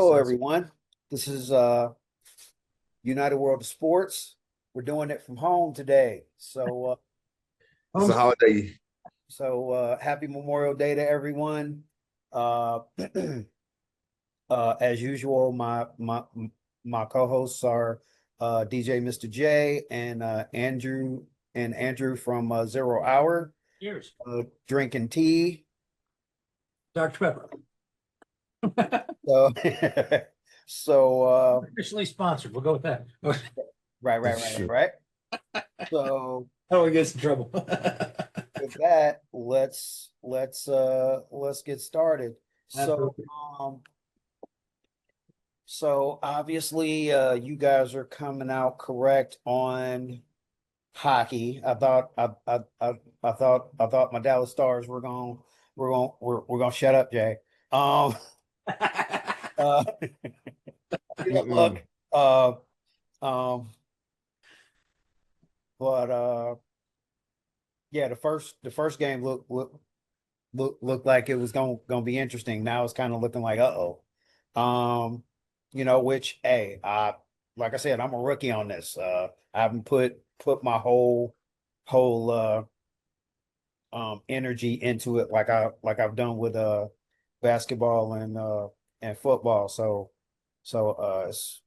Hello, everyone. This is United World of Sports. We're doing it from home today. It's a holiday. Happy Memorial Day to everyone. Uh, as usual, my co-hosts are DJ Mystah Jay and Andrew from Zero Hour. Cheers. Drinking tea. Dr. Pepper. So, Officially sponsored. We'll go with that. right. So I don't want to get us in trouble. with that, let's get started. Absolutely. So obviously you guys are coming out correct on hockey. I thought my Dallas Stars we're gonna shut up, Jay. Uh, look, um, but yeah, the first game looked like it was gonna be interesting. Now it's kind of looking like which hey, like I said, I'm a rookie on this. I haven't put my whole energy into it like I've done with basketball and football. So it's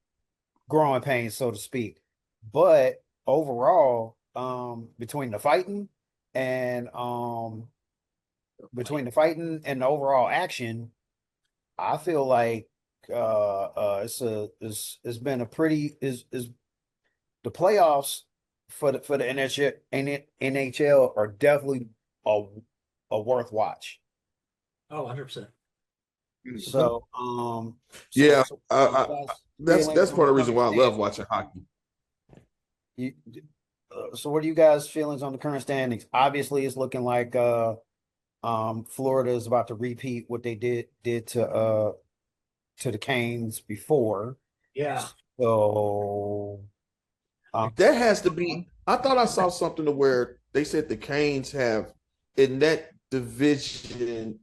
growing pains, so to speak. But overall, and between the fighting and the overall action, I feel like it's been a pretty is the playoffs for the NHL are definitely a worth watch. Oh, 100%. So Yeah, that's that's part of the reason why I love watching hockey. So what are you guys' feelings on the current standings? Obviously, it's looking like Florida is about to repeat what they did to the Canes before. Yeah. So That has to be. I thought I saw something to where they said the Canes have in that division,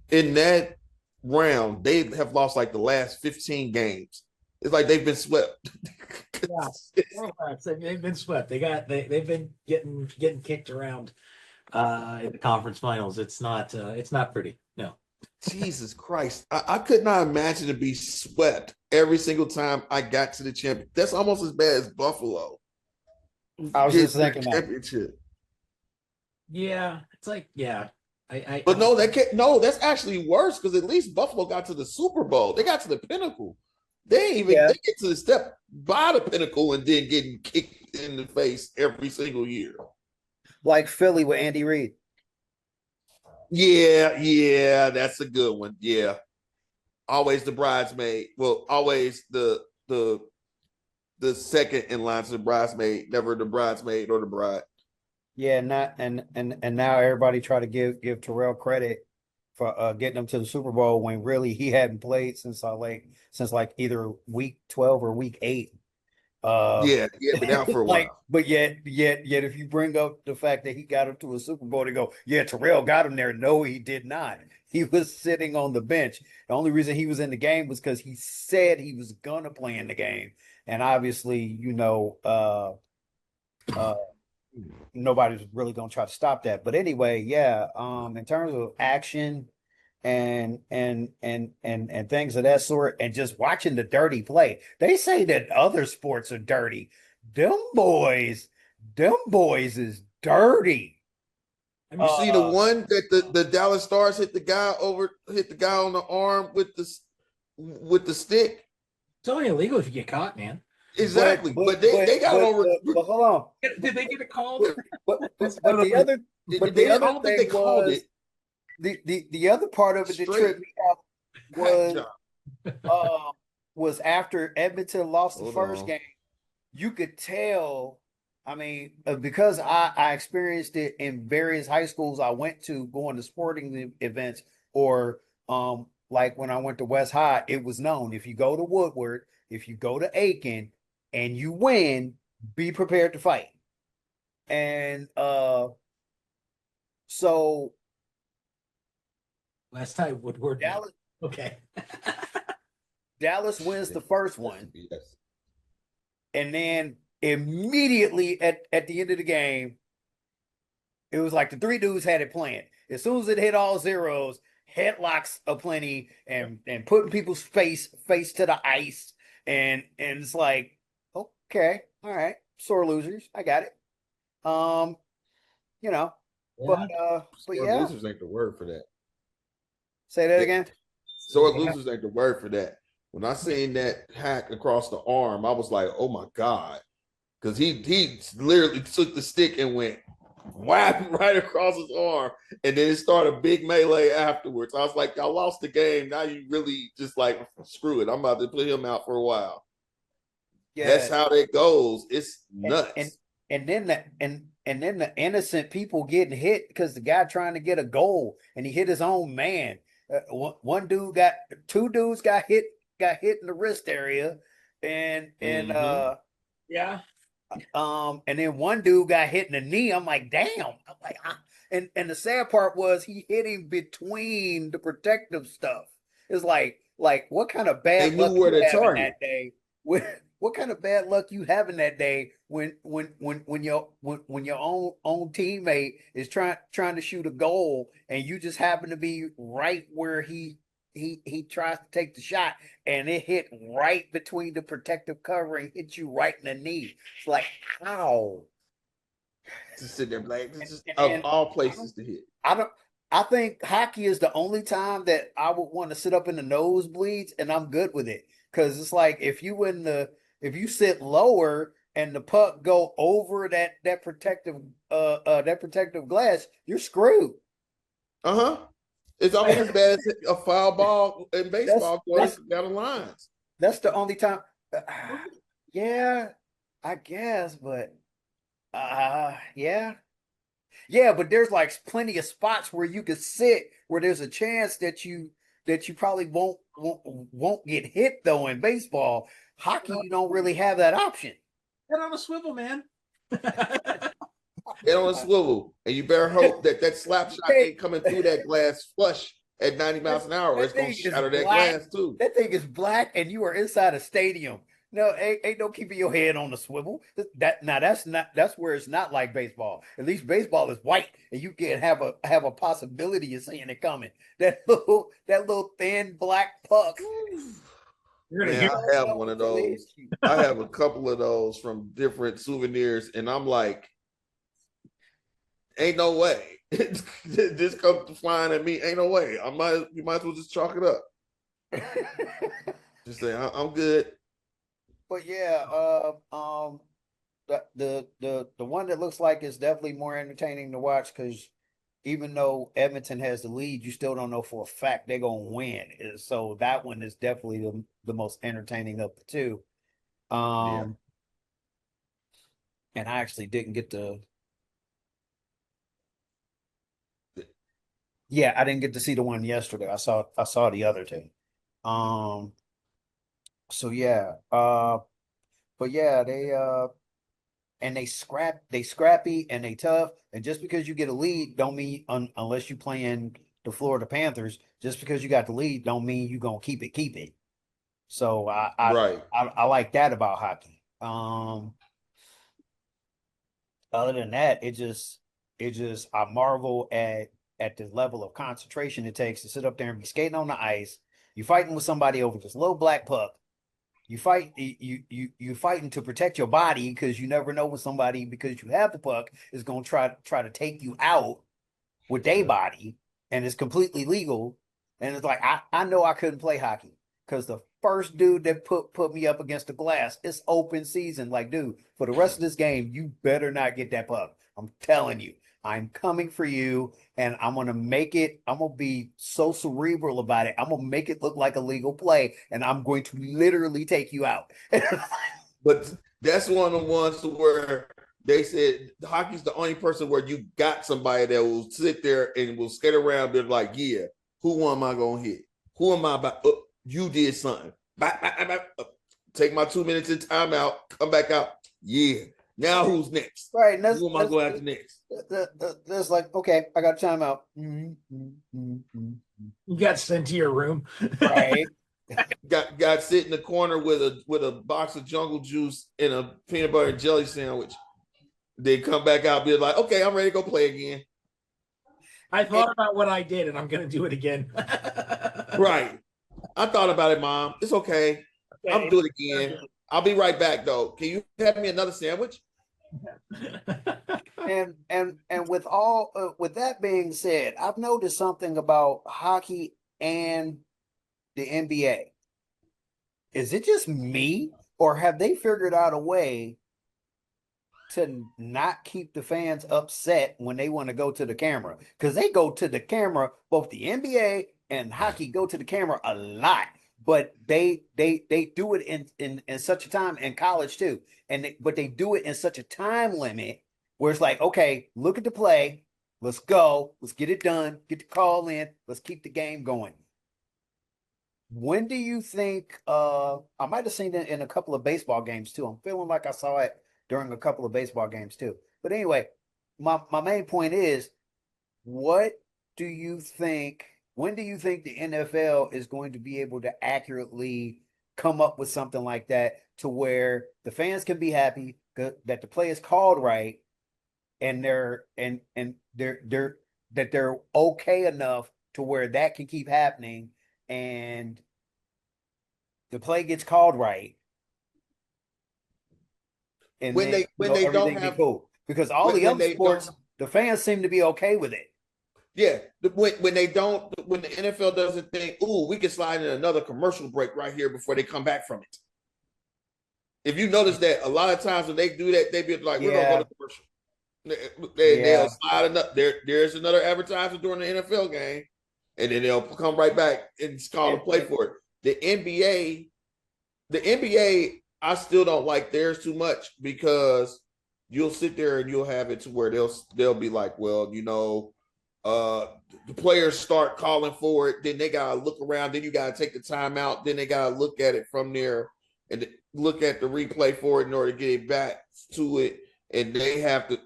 in that round, they have lost like the last 15 games. It's like they've been swept. Yeah. They've been swept. They've been getting kicked around in the conference finals. It's not pretty. No. Jesus Christ. I could not imagine to be swept every single time I got to the champion. That's almost as bad as Buffalo. I was just thinking championship. Yeah, it's like, yeah. But no, that's actually worse because at least Buffalo got to the Super Bowl. They got to the pinnacle. They get to the step by the pinnacle and then getting kicked in the face every single year. Like Philly with Andy Reid. Yeah, that's a good one. Yeah. Always the bridesmaid. Well, always the second in line to the bridesmaid, never the bridesmaid or the bride. Yeah, and now everybody try to give Terrell credit for getting them to the Super Bowl when really he hadn't played since either week 12 or week 8. Yeah, he had been out for a while. But yet, if you bring up the fact that he got him to a Super Bowl, they go, yeah, Terrell got him there. No, he did not. He was sitting on the bench. The only reason he was in the game was because he said he was gonna play in the game, and obviously, nobody's really gonna try to stop that. But anyway, yeah. In terms of action and things of that sort, and just watching the dirty play. They say that other sports are dirty. Them boys is dirty. You see the one that the Dallas Stars hit the guy on the arm with the stick. It's only illegal if you get caught, man. Exactly, but they got over. But hold on, did they get a call? But the other thing was the other part of it that tripped me out was after Edmonton lost the first game, you could tell. I mean, because I experienced it in various high schools I went to going to sporting events, or like when I went to West High, it was known if you go to Woodward, if you go to Aiken, and you win, be prepared to fight. And so last time Woodward. Dallas, okay. Dallas wins the first one, Yes. and then immediately at the end of the game, it was like the three dudes had it planned. As soon as it hit all zeros, headlocks aplenty and putting people's face to the ice, and it's like, okay, all right, sore losers, I got it. You know, Yeah. Sore yeah. losers ain't the word for that. Say that again. Sore losers ain't the word for that. When I seen that hack across the arm, I was like, oh my God. Because he literally took the stick and went whap right across his arm. And then it started a big melee afterwards. I was like, y'all lost the game. Now you really just like, screw it. I'm about to put him out for a while. Yeah. That's how that goes. It's nuts. And then the innocent people getting hit because the guy trying to get a goal and he hit his own man. Two dudes got hit in the wrist area, and yeah. And then one dude got hit in the knee. I'm like, damn. I'm like, and the sad part was he hit him between the protective stuff. It's like what kind of bad luck you having that day? What kind of bad luck you having that day when your own teammate is trying to shoot a goal and you just happen to be right where he tries to take the shot and it hit right between the protective covering, hit you right in the knee. It's like, how? Just sit there, like, of all places to hit. I think hockey is the only time that I would want to sit up in the nosebleeds, and I'm good with it because it's like if you sit lower and the puck go over that protective glass, you're screwed. It's almost as bad as a foul ball in baseball going down the lines. That's the only time. Yeah, I guess, but yeah. Yeah, but there's like plenty of spots where you could sit where there's a chance that you probably won't get hit though in baseball. Hockey, you don't really have that option. Get on a swivel, man. Get on a swivel, and you better hope that slap shot ain't coming through that glass flush at 90 miles an hour. It's going to shatter that glass too. That thing is black, and you are inside a stadium. No, ain't no keeping your head on the swivel. That's where it's not like baseball. At least baseball is white, and you can have a possibility of seeing it coming. That little thin black puck. Man, I have one of those. I have a couple of those from different souvenirs, and I'm like, ain't no way. This comes flying at me. Ain't no way. You might as well just chalk it up. Just say I'm good. But yeah, the one that looks like is definitely more entertaining to watch because even though Edmonton has the lead, you still don't know for a fact they're gonna win. So that one is definitely the most entertaining of the two. And I actually didn't get to. Yeah, I didn't get to see the one yesterday. I saw the other two. So yeah, but yeah, they scrappy and they tough. And just because you get a lead, don't mean unless you playing the Florida Panthers, just because you got the lead, don't mean you gonna keep it. So I like that about hockey. Other than that, it just I marvel at the level of concentration it takes to sit up there and be skating on the ice. You fighting with somebody over this little black puck. You fighting to protect your body because you never know when somebody, because you have the puck, is gonna try to take you out with their body, and it's completely legal. And it's like I know I couldn't play hockey because the first dude that put me up against the glass, it's open season. Like, dude, for the rest of this game, you better not get that puck. I'm telling you. I'm coming for you, and I'm going to be so cerebral about it. I'm going to make it look like a legal play, and I'm going to literally take you out. But that's one of the ones where they said hockey's the only person where you got somebody that will sit there and will skate around and be like, yeah, who am I going to hit? Who am I about? You did something. Take my 2 minutes in timeout, come back out. Yeah. Now who's next? Right. And who am I going after next? That's like, okay, I got a timeout. You got sent to your room. Right. got sit in the corner with a box of jungle juice and a peanut butter and jelly sandwich. They come back out, be like, okay, I'm ready to go play again. I thought about what I did, and I'm going to do it again. Right. I thought about it, Mom. It's okay. I'll do it again. I'll be right back, though. Can you have me another sandwich? And with with that being said, I've noticed something about hockey and the NBA. Is it just me, or have they figured out a way to not keep the fans upset when they want to go to the camera? Because they go to the camera, both the NBA and hockey go to the camera a lot, but they do it in such a time, in college too, but they do it in such a time limit where it's like, okay, look at the play, let's go, let's get it done, get the call in, let's keep the game going. When do you think I might have seen it in a couple of baseball games too? I'm feeling like I saw it during a couple of baseball games too. But anyway, my main point is, what do you think, when do you think the NFL is going to be able to accurately come up with something like that to where the fans can be happy that the play is called right, and they're that they're okay enough to where that can keep happening and the play gets called right, and When then they don't everything have be cool, because all the other sports, the fans seem to be okay with it. Yeah, when the NFL doesn't think, ooh, we can slide in another commercial break right here before they come back from it. If you notice that a lot of times when they do that, they be like, we're gonna go to commercial. They'll slide enough. There's another advertisement during the NFL game, and then they'll come right back and call a play for it. The NBA, I still don't like theirs too much, because you'll sit there and you'll have it to where they'll be like, well, the players start calling for it, then they gotta look around, then you gotta take the timeout, then they gotta look at it from there and look at the replay for it in order to get it back to it, and they have to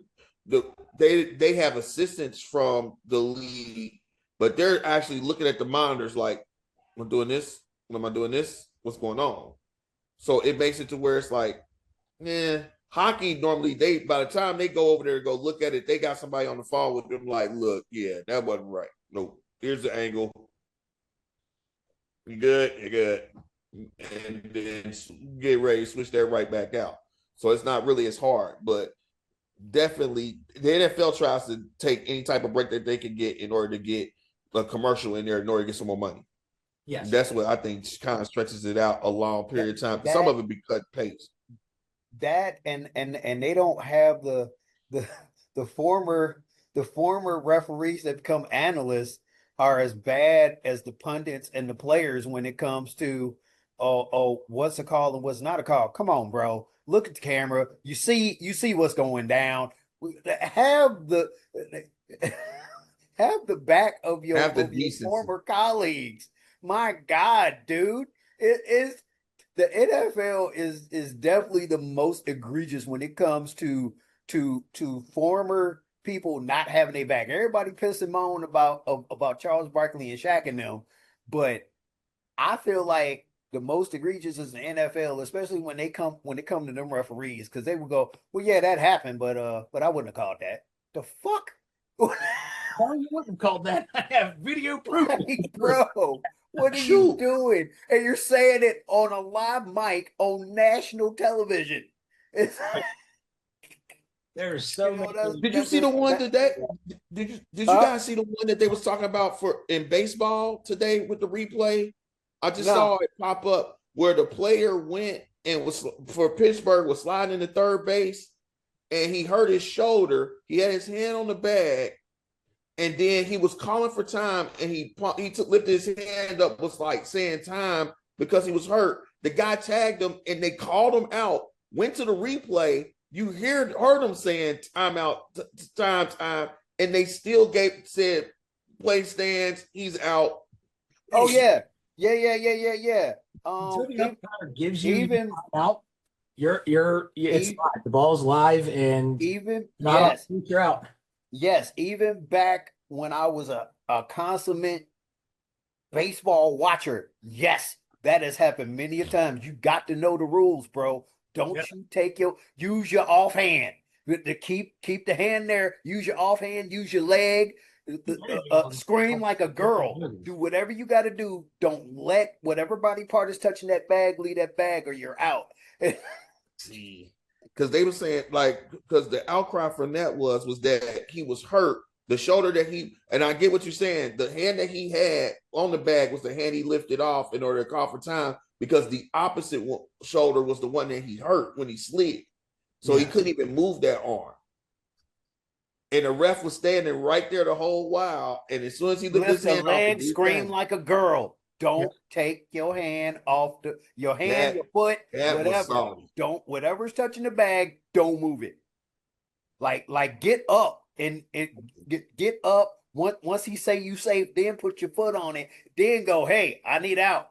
they have assistance from the league, but they're actually looking at the monitors like, I'm doing this, what am I doing this? What's going on? So it makes it to where it's like, hockey normally by the time they go over there to go look at it, they got somebody on the phone with them like, look, yeah, that wasn't right. No, here's the angle. You good? You're good. And then get ready to switch that right back out. So it's not really as hard, but definitely the NFL tries to take any type of break that they can get in order to get a commercial in there in order to get some more money. Yes. That's what I think kind of stretches it out a long period of time. Some of it be cut paste. That and they don't have the former referees that become analysts are as bad as the pundits and the players when it comes to what's a call and what's not a call. Come on, bro. Look at the camera. You see what's going down. Have the back of your former colleagues. My God, dude. It is the NFL is definitely the most egregious when it comes to former people not having their back. Everybody pissed and moan about Charles Barkley and Shaq and them, but I feel like the most egregious is the NFL, especially when it come to them referees, because they would go, well, yeah, that happened, but I wouldn't have called that. The fuck? No, you wouldn't have called that. I have video proof. Bro, what are you doing? And you're saying it on a live mic on national television. There's so many. Did you see the one today? Did you guys see the one that they was talking about in baseball today with the replay? I just saw it pop up where the player went and was for Pittsburgh was sliding into third base, and he hurt his shoulder. He had his hand on the bag, and then he was calling for time, and he lifted his hand up, was like saying time because he was hurt. The guy tagged him, and they called him out. Went to the replay. You heard them saying timeout, time, and they still said play stands. He's out. Oh yeah. Until the umpire gives you even out, it's live. The ball's live, and you're out. Yes, even back when I was a consummate baseball watcher, yes, That has happened many a times. You got to know the rules, bro. Don't you use your offhand. To keep the hand there. Use your offhand. Use your leg. Scream like a girl. Do whatever you got to do. Don't let whatever body part is touching that bag leave that bag, or you're out. See, because they were saying because the outcry from that was that he was hurt. The shoulder that and I get what you're saying. The hand that he had on the bag was the hand he lifted off in order to call for time, because the opposite shoulder was the one that he hurt when he slid. So he couldn't even move that arm. And the ref was standing right there the whole while. And as soon as he lifted his hand leg, scream like a girl. Don't take your hand off your foot, whatever. Don't, whatever's touching the bag, don't move it. Like get up and get up. Once he say you safe, then put your foot on it. Then go, hey, I need out.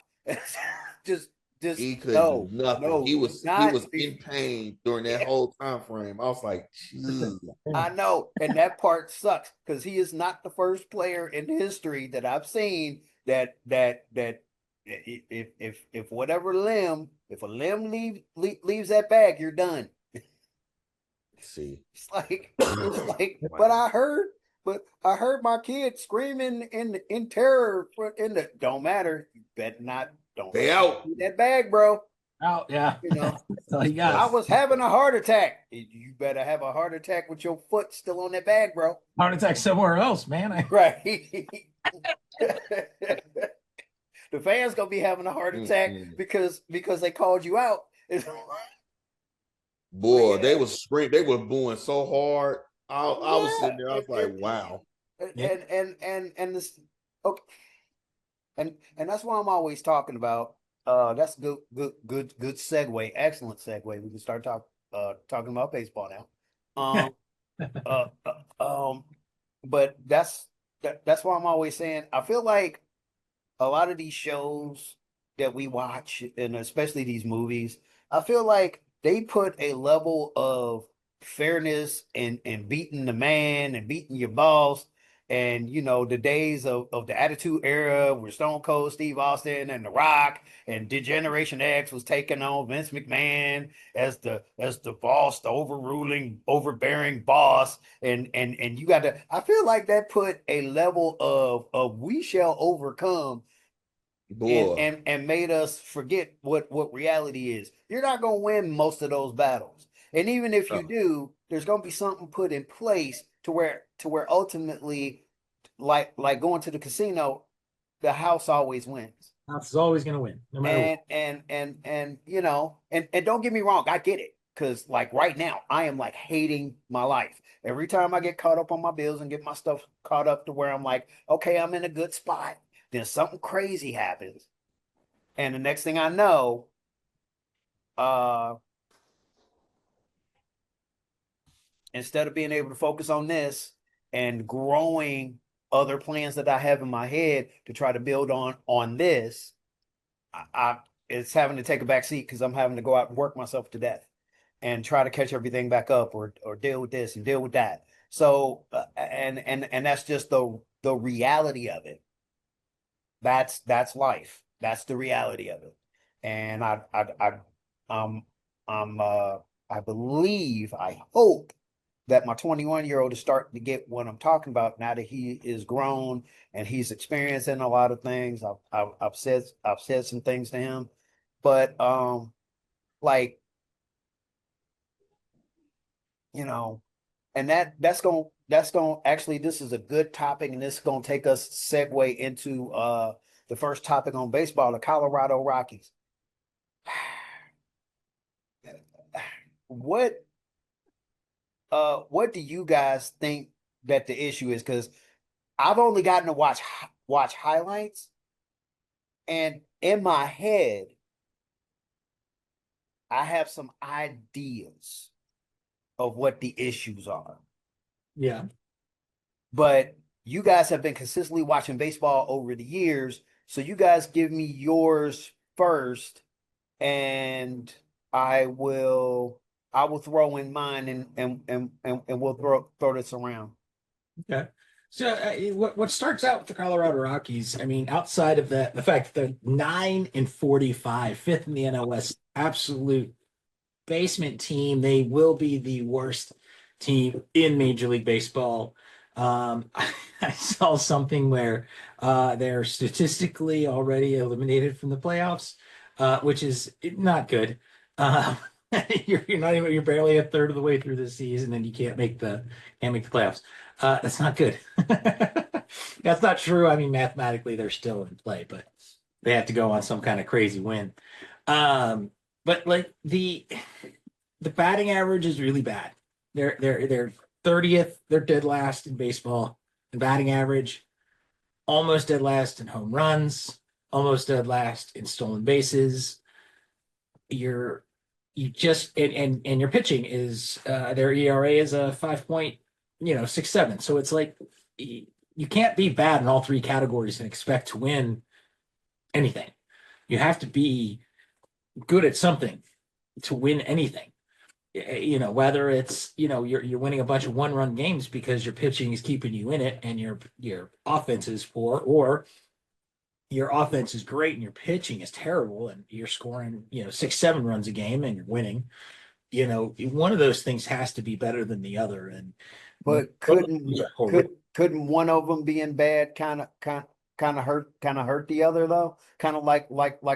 just he couldn't do nothing. No, he was in pain during that whole time frame. I was like, geez. I know, and that part sucks because he is not the first player in history that I've seen that if whatever limb, if a limb leaves that bag, you're done. See, it's like wow. But I heard my kid screaming in terror don't matter. You better not. Don't stay out that bag, bro. Out, yeah. You know, I was having a heart attack. You better have a heart attack with your foot still on that bag, bro. Heart attack somewhere else, man. Right. The fans gonna be having a heart attack because they called you out. Boy, they was screaming. They were booing so hard. I was sitting there. I was like, wow. And this okay. And that's why I'm always talking about. That's good segue. Excellent segue. We can start talking about baseball now. But that's why I'm always saying I feel like a lot of these shows that we watch, and especially these movies, I feel like they put a level of fairness and beating the man and beating your boss. And the days of the Attitude Era where Stone Cold Steve Austin and The Rock and Degeneration X was taking on Vince McMahon as the boss, the overbearing boss, and you got to. I feel like that put a level of we shall overcome, and made us forget what reality is. You're not gonna win most of those battles, and even if you do, there's gonna be something put in place to where ultimately, like going to the casino, the house always wins. House is always going to win, no matter what. And don't get me wrong, I get it, because like right now, I am like hating my life. Every time I get caught up on my bills and get my stuff caught up to where I'm like, okay, I'm in a good spot, then something crazy happens, and the next thing I know, instead of being able to focus on this and growing other plans that I have in my head to try to build on this, it's having to take a back seat because I'm having to go out and work myself to death and try to catch everything back up or deal with this and deal with that. So and that's just the reality of it. That's life. That's the reality of it. And I believe, I hope that my 21-year-old is starting to get what I'm talking about now that he is grown and he's experiencing a lot of things. I've said some things to him, but like, and that's going actually, this is a good topic, and this is going to take us segue into the first topic on baseball, the Colorado Rockies. What do you guys think that the issue is? Because I've only gotten to watch highlights, and in my head, I have some ideas of what the issues are. Yeah. But you guys have been consistently watching baseball over the years, so you guys give me yours first, and I will throw in mine, and we'll throw this around. Okay. So what starts out with the Colorado Rockies? I mean, outside of the fact that they're 9-45, fifth in the NL West, absolute basement team. They will be the worst team in Major League Baseball. I saw something where they're statistically already eliminated from the playoffs, which is not good. Uh, you're barely a third of the way through the season and you can't make the playoffs. That's not good. That's not true. I mean, mathematically they're still in play, but they have to go on some kind of crazy win. But like the batting average is really bad. They're 30th. They're dead last in baseball in batting average, almost dead last in home runs, almost dead last in stolen bases. You're you just and your pitching is their ERA is a 5.67. So it's like you can't be bad in all three categories and expect to win anything. You have to be good at something to win anything. Whether it's you're winning a bunch of one-run games because your pitching is keeping you in it and your offense is poor, or your offense is great and your pitching is terrible and you're scoring 6-7 runs a game and you're winning. One of those things has to be better than the other. And But couldn't one of them being bad kind of hurt the other though? Kind of like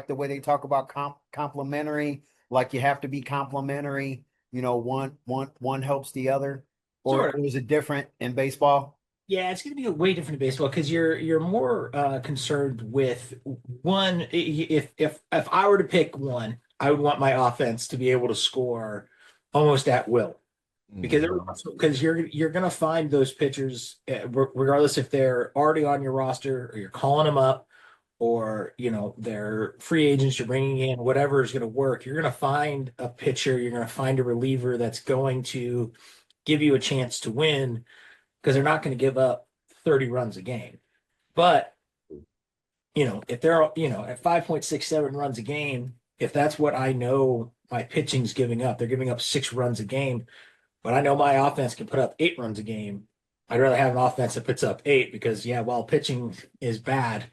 the way they talk about complementary, like you have to be complementary. One helps the other, or is it different in baseball? Yeah, it's going to be way different in baseball because you're more concerned with one. If I were to pick one, I would want my offense to be able to score almost at will, because you're going to find those pitchers, regardless if they're already on your roster or you're calling them up, or they're free agents you're bringing in, whatever is going to work. You're going to find a pitcher, you're going to find a reliever that's going to give you a chance to win because they're not going to give up 30 runs a game. But if they're at 5.67 runs a game, if that's what I know my pitching's giving up, they're giving up 6 runs a game, but I know my offense can put up 8 runs a game. I'd rather have an offense that puts up 8 because while pitching is bad,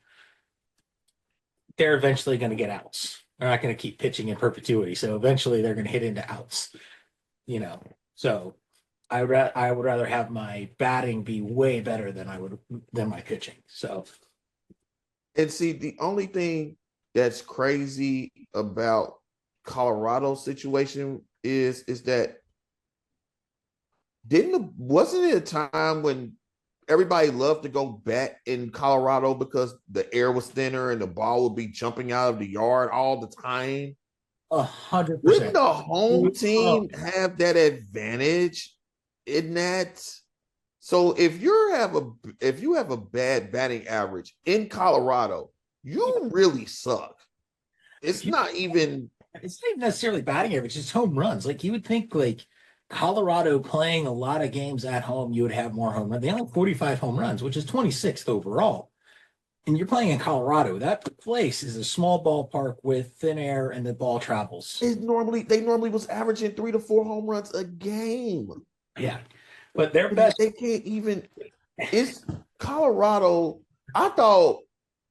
they're eventually going to get outs. They're not going to keep pitching in perpetuity. So eventually they're going to hit into outs, So I would rather have my batting be way better than my pitching. So, and see, the only thing that's crazy about Colorado's situation is that wasn't it a time when everybody loved to go bat in Colorado because the air was thinner and the ball would be jumping out of the yard all the time? 100%. Wouldn't the home team have that advantage in that? So if you have a bad batting average in Colorado, you really suck. It's not even necessarily batting average, it's home runs. Like you would think Colorado playing a lot of games at home, you would have more home runs. They only have 45 home runs, which is 26th overall. And you're playing in Colorado. That place is a small ballpark with thin air and the ball travels. They normally was averaging 3 to 4 home runs a game. Yeah. But their best. They can't even. It's Colorado. I thought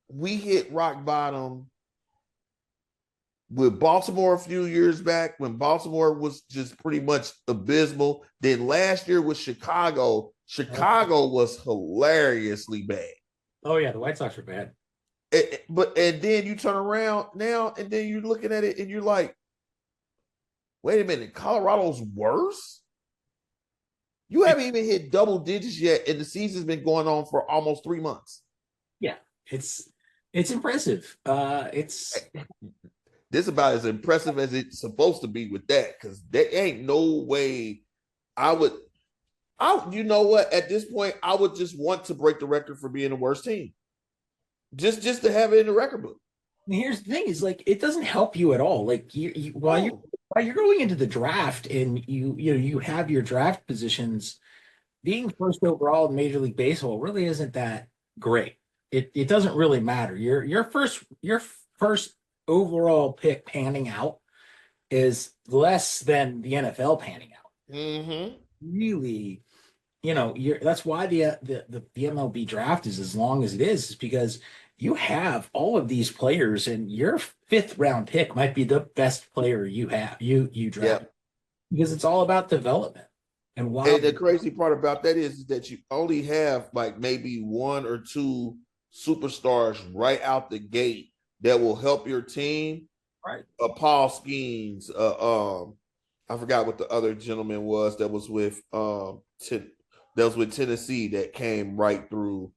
we hit rock bottom with Baltimore a few years back when Baltimore was just pretty much abysmal. Then last year with Chicago was hilariously bad. Oh yeah, the White Sox were bad. And then you turn around now and then you're looking at it and you're like, wait a minute, Colorado's worse? You haven't even hit double digits yet, and the season's been going on for almost 3 months. Yeah, it's impressive. It's this about as impressive as it's supposed to be with that, because there ain't no way you know what? At this point, I would just want to break the record for being the worst team, just to have it in the record book. And here's the thing: is it doesn't help you at all. Like while you're going into the draft and you have your draft positions, being first overall in Major League Baseball really isn't that great. It doesn't really matter. Your first overall pick panning out is less than the NFL panning out. Mm-hmm. Really, that's why the MLB draft is as long as it is because you have all of these players, and your fifth round pick might be the best player you draft Yep. because it's all about development. And And while the crazy part about that is that you only have like maybe one or two superstars right out the gate that will help your team. right, Paul Skeens, I forgot what the other gentleman was that was with Tennessee that came right through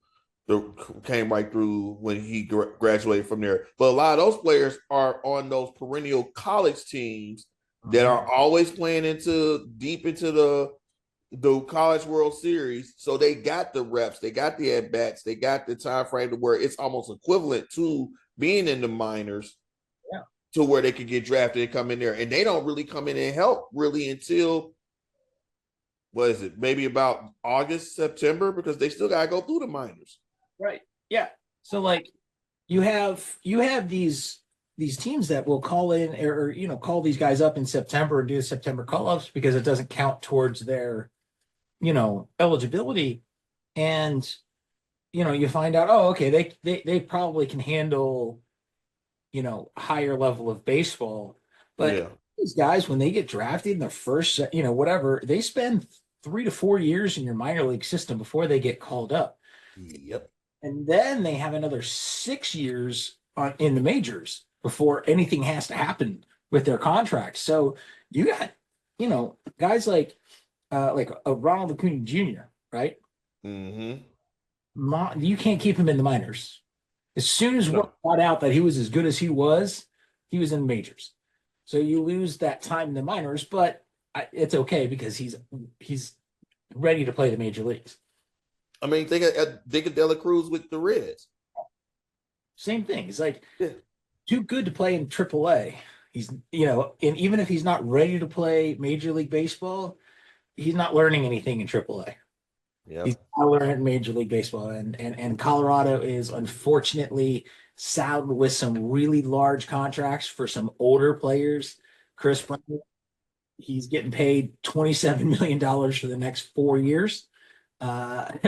when he graduated from there. But a lot of those players are on those perennial college teams that are always playing deep into the College World Series. So they got the reps, they got the at bats, they got the time frame to where it's almost equivalent to being in the minors. Yeah. To where they could get drafted and come in there. And they don't really come in and help really until what is it? Maybe about August, September, because they still gotta go through the minors. right, yeah. So like you have these teams that will call in or call these guys up in September and do the September call-ups because it doesn't count towards their eligibility. And you find out, oh, okay, they probably can handle higher level of baseball. But Yeah. these guys, when they get drafted in the first, whatever, they spend 3 to 4 years in your minor league system before they get called up. Yep. And then they have another 6 years in the majors before anything has to happen with their contracts. So you got, guys like a Ronald Acuna Jr., right? Mm-hmm. You can't keep him in the minors. As soon as word got out that he was as good as he was in the majors. So you lose that time in the minors, but it's okay because he's ready to play the major leagues. I mean, think of De La Cruz with the Reds. Same thing. He's like too good to play in AAA. He's and even if he's not ready to play Major League Baseball, he's not learning anything in AAA. Yeah, he's not learning Major League Baseball, and Colorado is unfortunately saddled with some really large contracts for some older players. Chris Bryant, he's getting paid $27 million for the next 4 years. And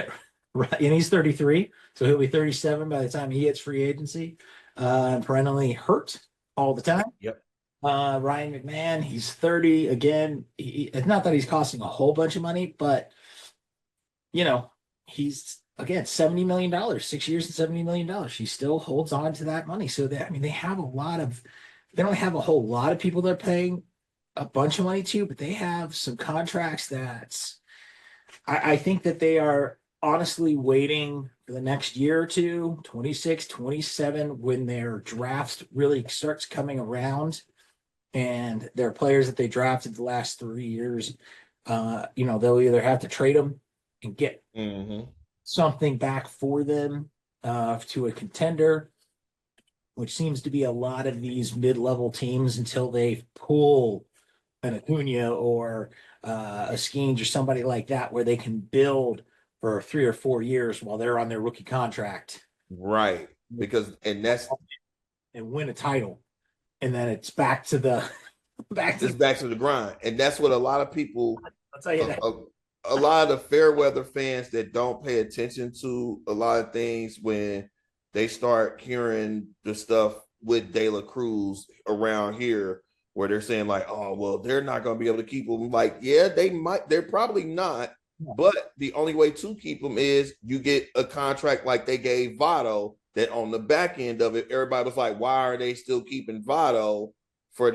he's 33, so he'll be 37 by the time he hits free agency. And perennially hurt all the time. Yep. Ryan McMahon, he's 30 again. It's not that he's costing a whole bunch of money, but he's again $70 million, 6 years and $70 million. He still holds on to that money. So they have they don't have a whole lot of people they're paying a bunch of money to, but they have some contracts that I think that they are honestly waiting for the next year or two, 26, 27, when their draft really starts coming around and their players that they drafted the last 3 years, they'll either have to trade them and get something back for them to a contender, which seems to be a lot of these mid-level teams until they pull an Acuna or a Skeens or somebody like that where they can build for 3 or 4 years while they're on their rookie contract. Right. And win a title. And then it's back to the back to the grind. And that's what a lot of people, I'll tell you that. A lot of the fair weather fans that don't pay attention to a lot of things when they start hearing the stuff with De La Cruz around here, where they're saying like, oh, well, they're not going to be able to keep them. Like, yeah, they're probably not. But the only way to keep them is you get a contract like they gave Votto, that on the back end of it, everybody was like, why are they still keeping Votto for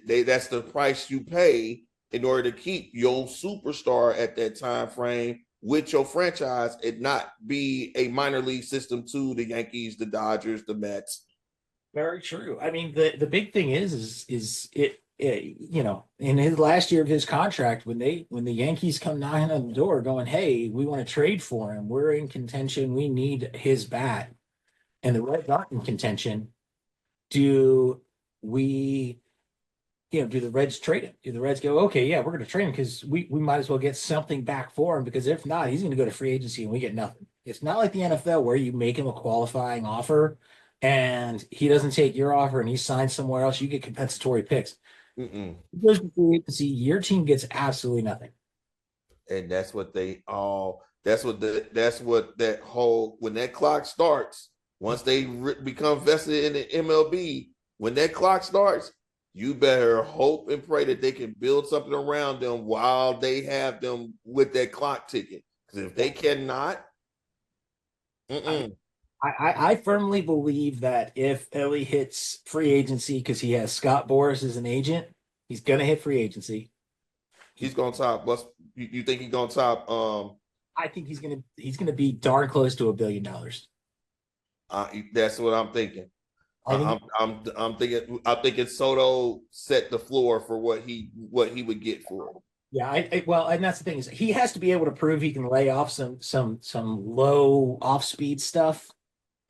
that's the price you pay in order to keep your superstar at that time frame with your franchise and not be a minor league system to the Yankees, the Dodgers, the Mets. Very true. I mean, the big thing is it in his last year of his contract, when the Yankees come knocking on the door going, hey, we want to trade for him, we're in contention, we need his bat, and the Reds aren't in contention, do the Reds trade him? Do the Reds go, okay, yeah, we're going to trade him because we might as well get something back for him, because if not, he's going to go to free agency and we get nothing. It's not like the NFL where you make him a qualifying offer and he doesn't take your offer and he signs somewhere else, you get compensatory picks. He goes to free agency, your team gets absolutely nothing. And that's what they all. That's what that whole when that clock starts. Once they become vested in the MLB, when that clock starts, you better hope and pray that they can build something around them while they have them with that clock ticking. Because if they cannot, I firmly believe that if Ellie hits free agency because he has Scott Boras as an agent, he's gonna hit free agency. He's gonna top. What's you think he's gonna top? I think he's gonna be darn close to $1 billion. That's what I'm thinking. I'm thinking Soto set the floor for what he would get for it. Yeah, well, and that's the thing is he has to be able to prove he can lay off some low off speed stuff.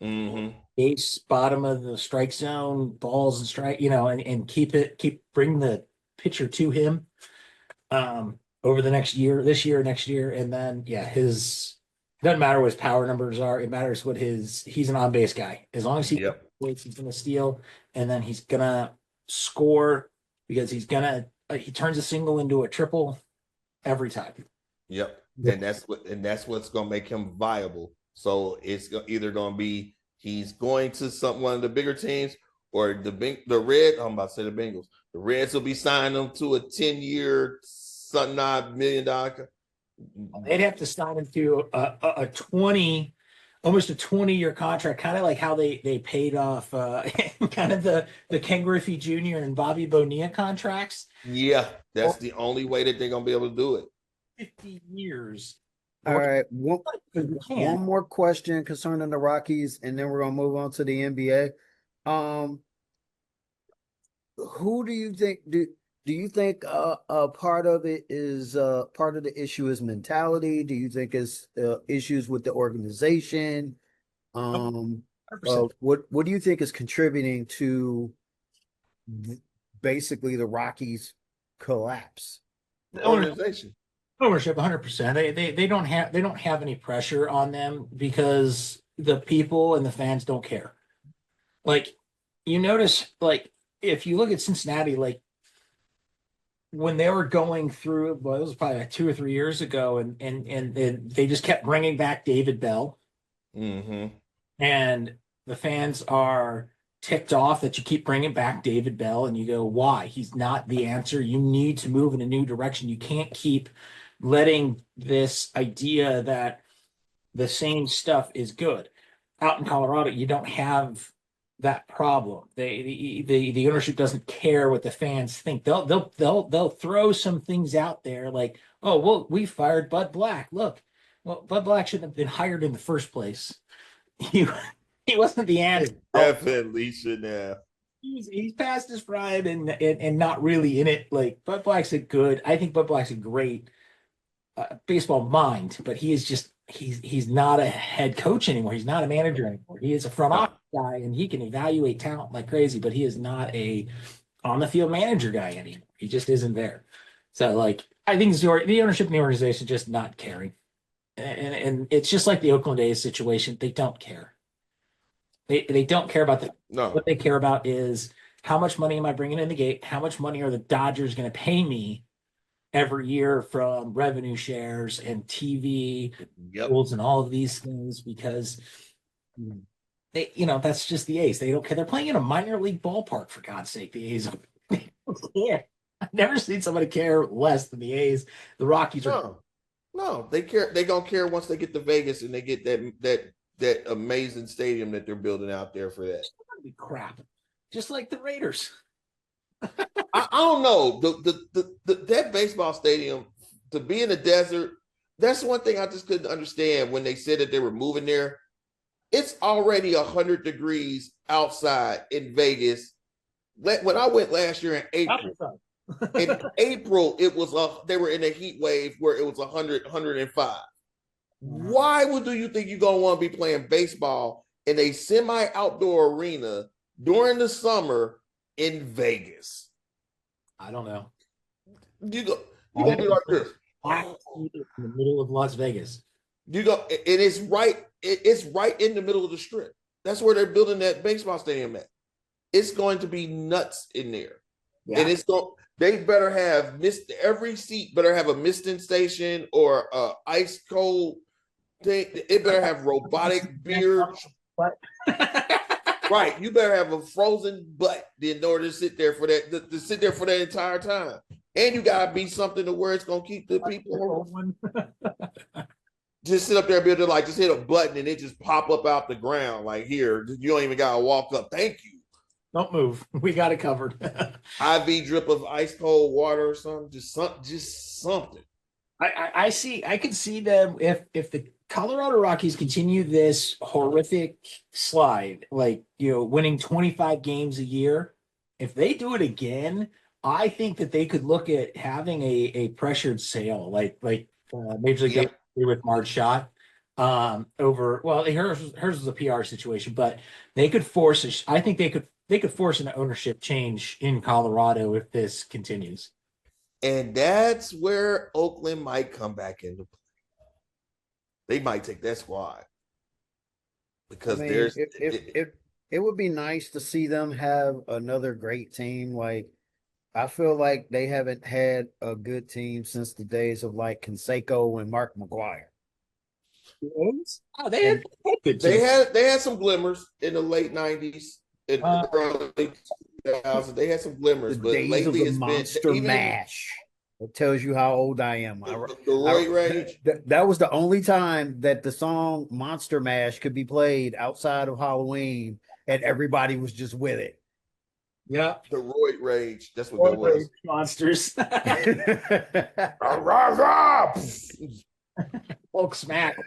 Mm-hmm. Base bottom of the strike zone, balls and strike, and keep bring the pitcher to him over the next year, this year, next year, and then it doesn't matter what his power numbers are. It matters what he's an on base guy. As long as he waits, he's gonna steal, and then he's gonna score because he turns a single into a triple every time. Yep. And that's what's gonna make him viable. So it's either gonna be he's going to one of the bigger teams, or the Reds. I'm about to say the Bengals. The Reds will be signing him to a 10-year, something $9 million. They'd have to sign him to almost a 20-year contract, kind of like how they paid off kind of the Ken Griffey Jr. and Bobby Bonilla contracts. Yeah, that's the only way that they're gonna be able to do it. 50 years. All right, one more question concerning the Rockies, and then we're gonna move on to the NBA. Who do you think do you think part of it is part of the issue is mentality? Do you think it's issues with the organization? What do you think is contributing to basically the Rockies' collapse? The organization. Ownership 100%. They don't have any pressure on them because the people and the fans don't care. Like, you notice, like, if you look at Cincinnati, like when they were going through, it was probably like 2 or 3 years ago, and they just kept bringing back David Bell. Mm-hmm. And the fans are ticked off that you keep bringing back David Bell, and you go, why? He's not the answer. You need to move in a new direction. You can't keep letting this idea that the same stuff is good. Out in Colorado, you don't have that problem. The ownership doesn't care what the fans think. They'll throw some things out there like, oh, well, we fired Bud Black. Look, well, Bud Black shouldn't have been hired in the first place. He wasn't the answer. Definitely shouldn't have. He's past his prime and not really in it. Like, Bud Black's I think Bud Black's a great baseball mind, but he is just he's not a head coach anymore. He's not a manager anymore. He is a front office guy, and he can evaluate talent like crazy, but he is not a on the field manager guy anymore. He just isn't there. So, like, I think the ownership in the organization is just not caring, and it's just like the Oakland A's situation. They don't care. They don't care about What they care about is how much money am I bringing in the gate? How much money are the Dodgers going to pay me every year from revenue shares and TV rules and all of these things? Because that's just the A's. They don't care. They're playing in a minor league ballpark, for God's sake. The A's. Yeah, I've never seen somebody care less than the A's. The Rockies are. No, they care. They gonna care once they get to Vegas and they get that amazing stadium that they're building out there for that. It's gonna be crap, just like the Raiders. I don't know. That baseball stadium to be in the desert, that's one thing I just couldn't understand when they said that they were moving there. It's already 100 degrees outside in Vegas. When I went last year in April, they were in a heat wave where it was 100, 105. Why do you think you're gonna want to be playing baseball in a semi-outdoor arena during the summer in Vegas? I don't know. You gonna be like this in the middle of Las Vegas. It's right in the middle of the strip. That's where they're building that baseball stadium at. It's going to be nuts in there. Yeah. And They better have every seat better have a misting station or a ice cold thing. It better have robotic beer. Right, you better have a frozen butt in order to sit there for that to sit there for that entire time. And you gotta be something to where it's gonna keep the people. Just sit up there and be able to like just hit a button and it just pop up out the ground. Like here, you don't even gotta walk up. Thank you. Don't move. We got it covered. IV drip of ice cold water or something. Just something. I could see them if the Colorado Rockies continue this horrific slide, like winning 25 games a year. If they do it again, I think that they could look at having a pressured sale, like Major League Baseball with Marge Schott over. Well, hers was a PR situation, but they could force. I think they could force an ownership change in Colorado if this continues. And that's where Oakland might come back into play. They might take that squad because it would be nice to see them have another great team. Like I feel like they haven't had a good team since the days of like Canseco and Mark McGwire. Oh, they had good teams. They had some glimmers in the late 90s and early 2000s. They had some glimmers, but lately it's Monster been Mash. It tells you how old I am. The Roid Rage. That was the only time that the song Monster Mash could be played outside of Halloween, and everybody was just with it. Yeah, the Roid Rage. That's what that was. Monsters. Folk smack.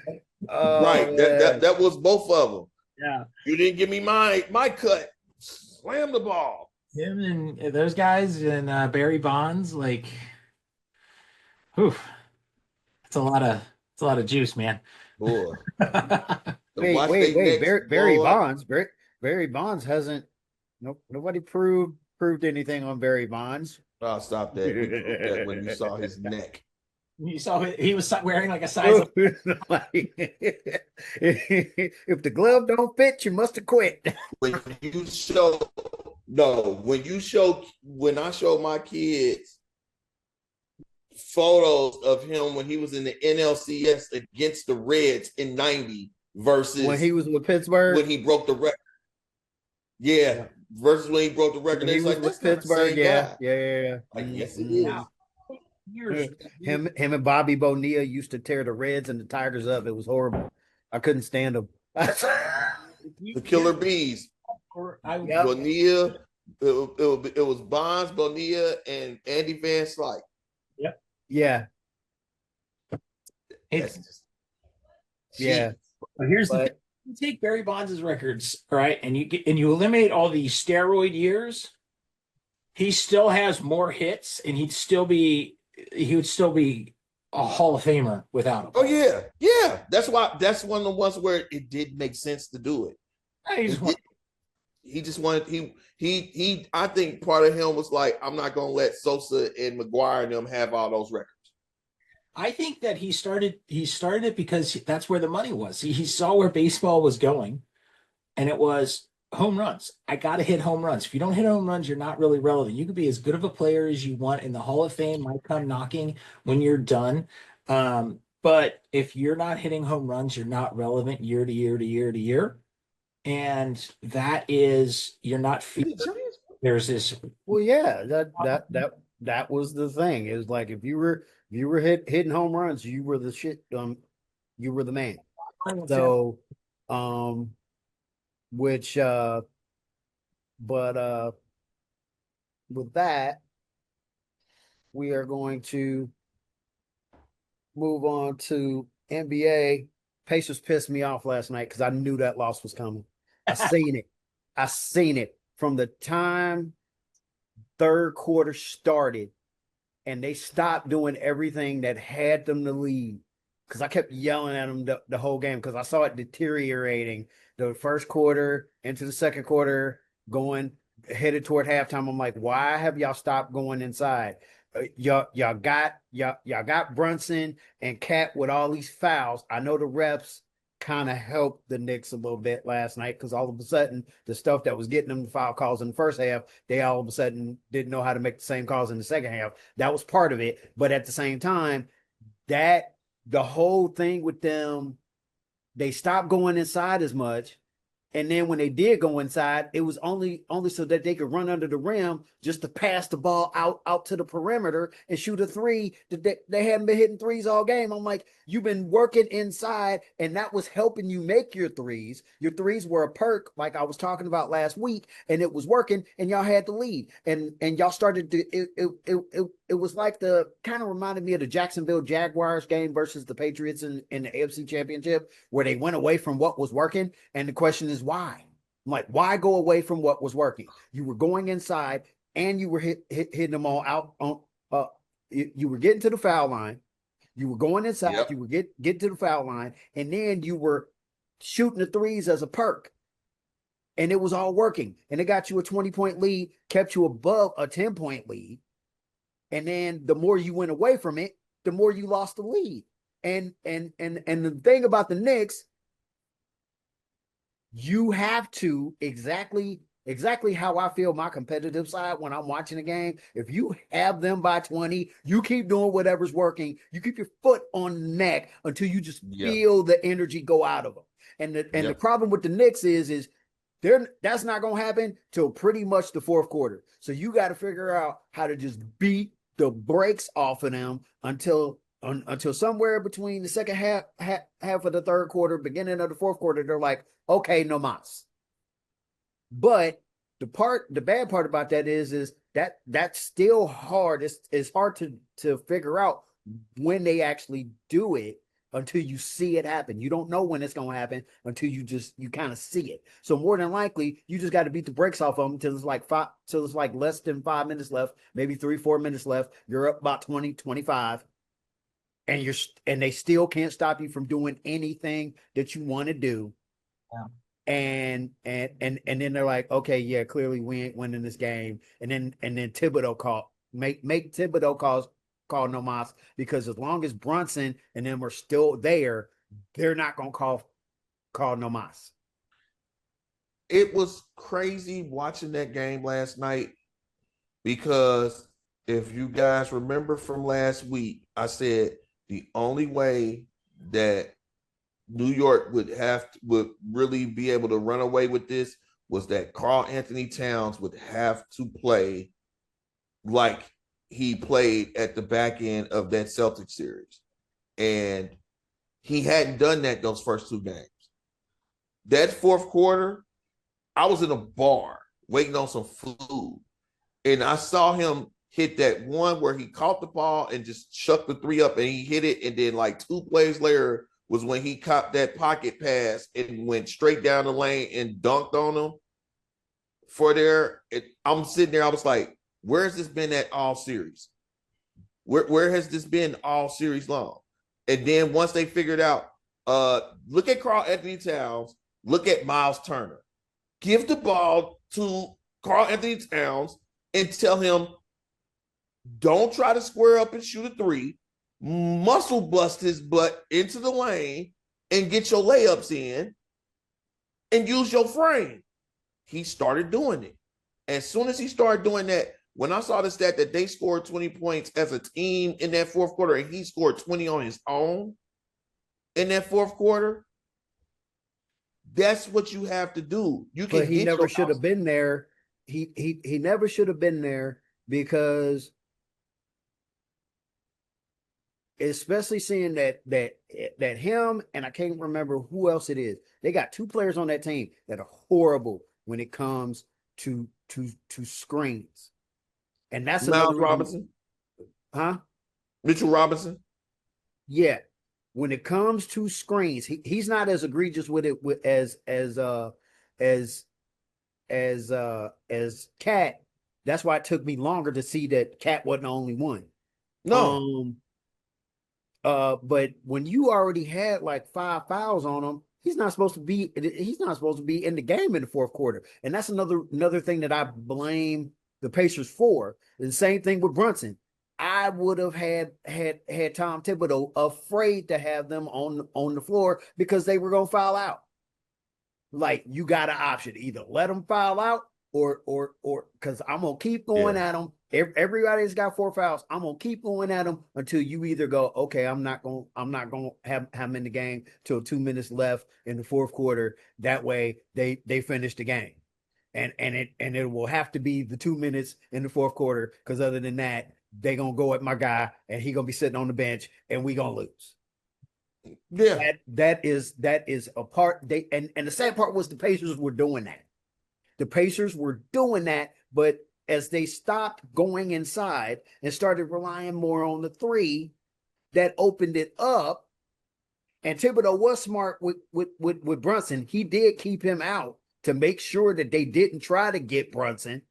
Right. That was both of them. Yeah. You didn't give me my cut. Slam the ball. Him and those guys and Barry Bonds, like, whew, it's a lot of juice, man. Boy. Wait. Barry Bonds hasn't. Nobody proved anything on Barry Bonds. Oh, stop that. You proved that when you saw his neck. You saw he was wearing like a size of... If the glove don't fit, you must have quit. When I show my kids photos of him when he was in the NLCS against the Reds in 90 versus when he was with Pittsburgh, when he broke the record. Yeah. Versus when he broke the record. He was with Pittsburgh. Yeah. Like, yes, it is. Him and Bobby Bonilla used to tear the Reds and the Tigers up. It was horrible. I couldn't stand them. The Killer Bees. Bonilla. It was Bonds, Bonilla, and Andy Van Slyke. Yep. Yeah. Yeah. But here's the thing. You take Barry Bonds' records, right, and you eliminate all the steroid years, he still has more hits, and he would still be a Hall of Famer without him. Oh yeah. That's why. That's one of the ones where it did make sense to do it. He just wanted. I think part of him was like, I'm not gonna let Sosa and McGwire and them have all those records. I think that he started it because that's where the money was. He saw where baseball was going, and it was home runs. I got to hit home runs. If you don't hit home runs, you're not really relevant. You could be as good of a player as you want, and the Hall of Fame might come knocking when you're done. But if you're not hitting home runs, you're not relevant year to year to year to year. And that is, you're not feeling. There's this. Well, yeah, that was the thing. It was like if you were hitting home runs, you were the shit. You were the man. So, but with that, we are going to move on to NBA. Pacers pissed me off last night because I knew that loss was coming. I seen it from the time third quarter started, and they stopped doing everything that had them to lead. Because I kept yelling at them the whole game because I saw it deteriorating the first quarter into the second quarter, headed toward halftime. I'm like, why have y'all stopped going inside? Y'all got Brunson and Cat with all these fouls. I know the refs kind of helped the Knicks a little bit last night because all of a sudden the stuff that was getting them the foul calls in the first half, they all of a sudden didn't know how to make the same calls in the second half. That was part of it. But at the same time, that the whole thing with them, they stopped going inside as much. And then when they did go inside, it was only so that they could run under the rim just to pass the ball out to the perimeter and shoot a three. They hadn't been hitting threes all game. I'm like, you've been working inside, and that was helping you make your threes. Your threes were a perk, like I was talking about last week, and it was working, and y'all had the lead. And y'all started to it was like the kind of reminded me of the Jacksonville Jaguars game versus the Patriots in the AFC Championship, where they went away from what was working. And the question is why? I'm like, why go away from what was working? You were going inside and you were hitting them all out on you were getting to the foul line. You were going inside, Yep. you were get to the foul line, and then you were shooting the threes as a perk. And it was all working. And it got you a 20-point lead, kept you above a 10-point lead. And then the more you went away from it, the more you lost the lead. And the thing about the Knicks, you have to exactly how I feel my competitive side when I'm watching a game. If you have them by 20, you keep doing whatever's working. You keep your foot on the neck until you just feel the energy go out of them. And the problem with the Knicks is that's not going to happen till pretty much the fourth quarter. So you got to figure out how to just beat the brakes off of them until somewhere between the second half of the third quarter, beginning of the fourth quarter, they're like, okay, no mas. But the bad part about that is that that's still hard. It's hard to figure out when they actually do it until you see it happen. You don't know when it's going to happen until you kind of see it. So more than likely, you just got to beat the brakes off of them till it's like less than 5 minutes left, maybe 3-4 minutes left. You're up about 20, 25. And they still can't stop you from doing anything that you want to do. Yeah. And then they're like, okay, yeah, clearly we ain't winning this game. And then Thibodeau make Thibodeau call no mas, because as long as Brunson and them are still there, they're not gonna call no mas. It was crazy watching that game last night, because if you guys remember from last week, I said the only way that New York would really be able to run away with this was that Karl Anthony Towns would have to play like he played at the back end of that Celtics series. And he hadn't done that those first two games. That fourth quarter, I was in a bar waiting on some food, and I saw him hit that one where he caught the ball and just chucked the three up, and he hit it, and then like 2 plays later was when he caught that pocket pass and went straight down the lane and dunked on him for there. I'm sitting there, I was like, where has this been at all series? Where has this been all series long? And then once they figured out, look at Karl Anthony Towns, look at Miles Turner. Give the ball to Karl Anthony Towns and tell him, don't try to square up and shoot a three. Muscle bust his butt into the lane and get your layups in and use your frame. He started doing it. As soon as he started doing that, when I saw the stat that they scored 20 points as a team in that fourth quarter and he scored 20 on his own in that fourth quarter, that's what you have to do. But he never should have been there. He never should have been there, because especially seeing that him, and I can't remember who else it is. They got 2 players on that team that are horrible when it comes to screens. And that's Miles Robinson. Huh? Mitchell Robinson. Yeah. When it comes to screens, he's not as egregious with it as Cat. That's why it took me longer to see that Cat wasn't the only one. No. But when you already had like 5 fouls on him, he's not supposed to be in the game in the fourth quarter. And that's another thing that I blame the Pacers for. The same thing with Brunson. I would have had Tom Thibodeau afraid to have them on the floor because they were going to foul out. Like, you got an option, either let them foul out or because I'm gonna keep going at them. Everybody's got 4 fouls. I'm gonna keep going at them until you either go, okay, I'm not gonna have them in the game till 2 minutes left in the fourth quarter. That way they finish the game. And it will have to be the 2 minutes in the fourth quarter, because other than that, they gonna go at my guy and he gonna be sitting on the bench and we gonna lose. Yeah. That is a part. And the sad part was the Pacers were doing that. The Pacers were doing that, but as they stopped going inside and started relying more on the three, that opened it up. And Thibodeau was smart with Brunson. He did keep him out to make sure that they didn't try to get Brunson.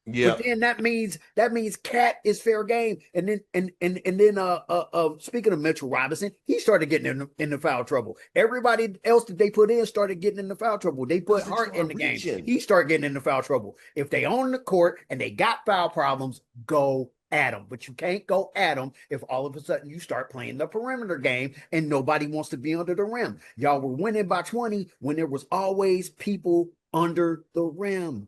Yeah. But then that means Cat is fair game. And then speaking of Mitchell Robinson, he started getting in the foul trouble. Everybody else that they put in started getting in the foul trouble. They put Hart in the game. He started getting in the foul trouble. If they own the court and they got foul problems, go at them. But you can't go at them if all of a sudden you start playing the perimeter game and nobody wants to be under the rim. Y'all were winning by 20 when there was always people under the rim.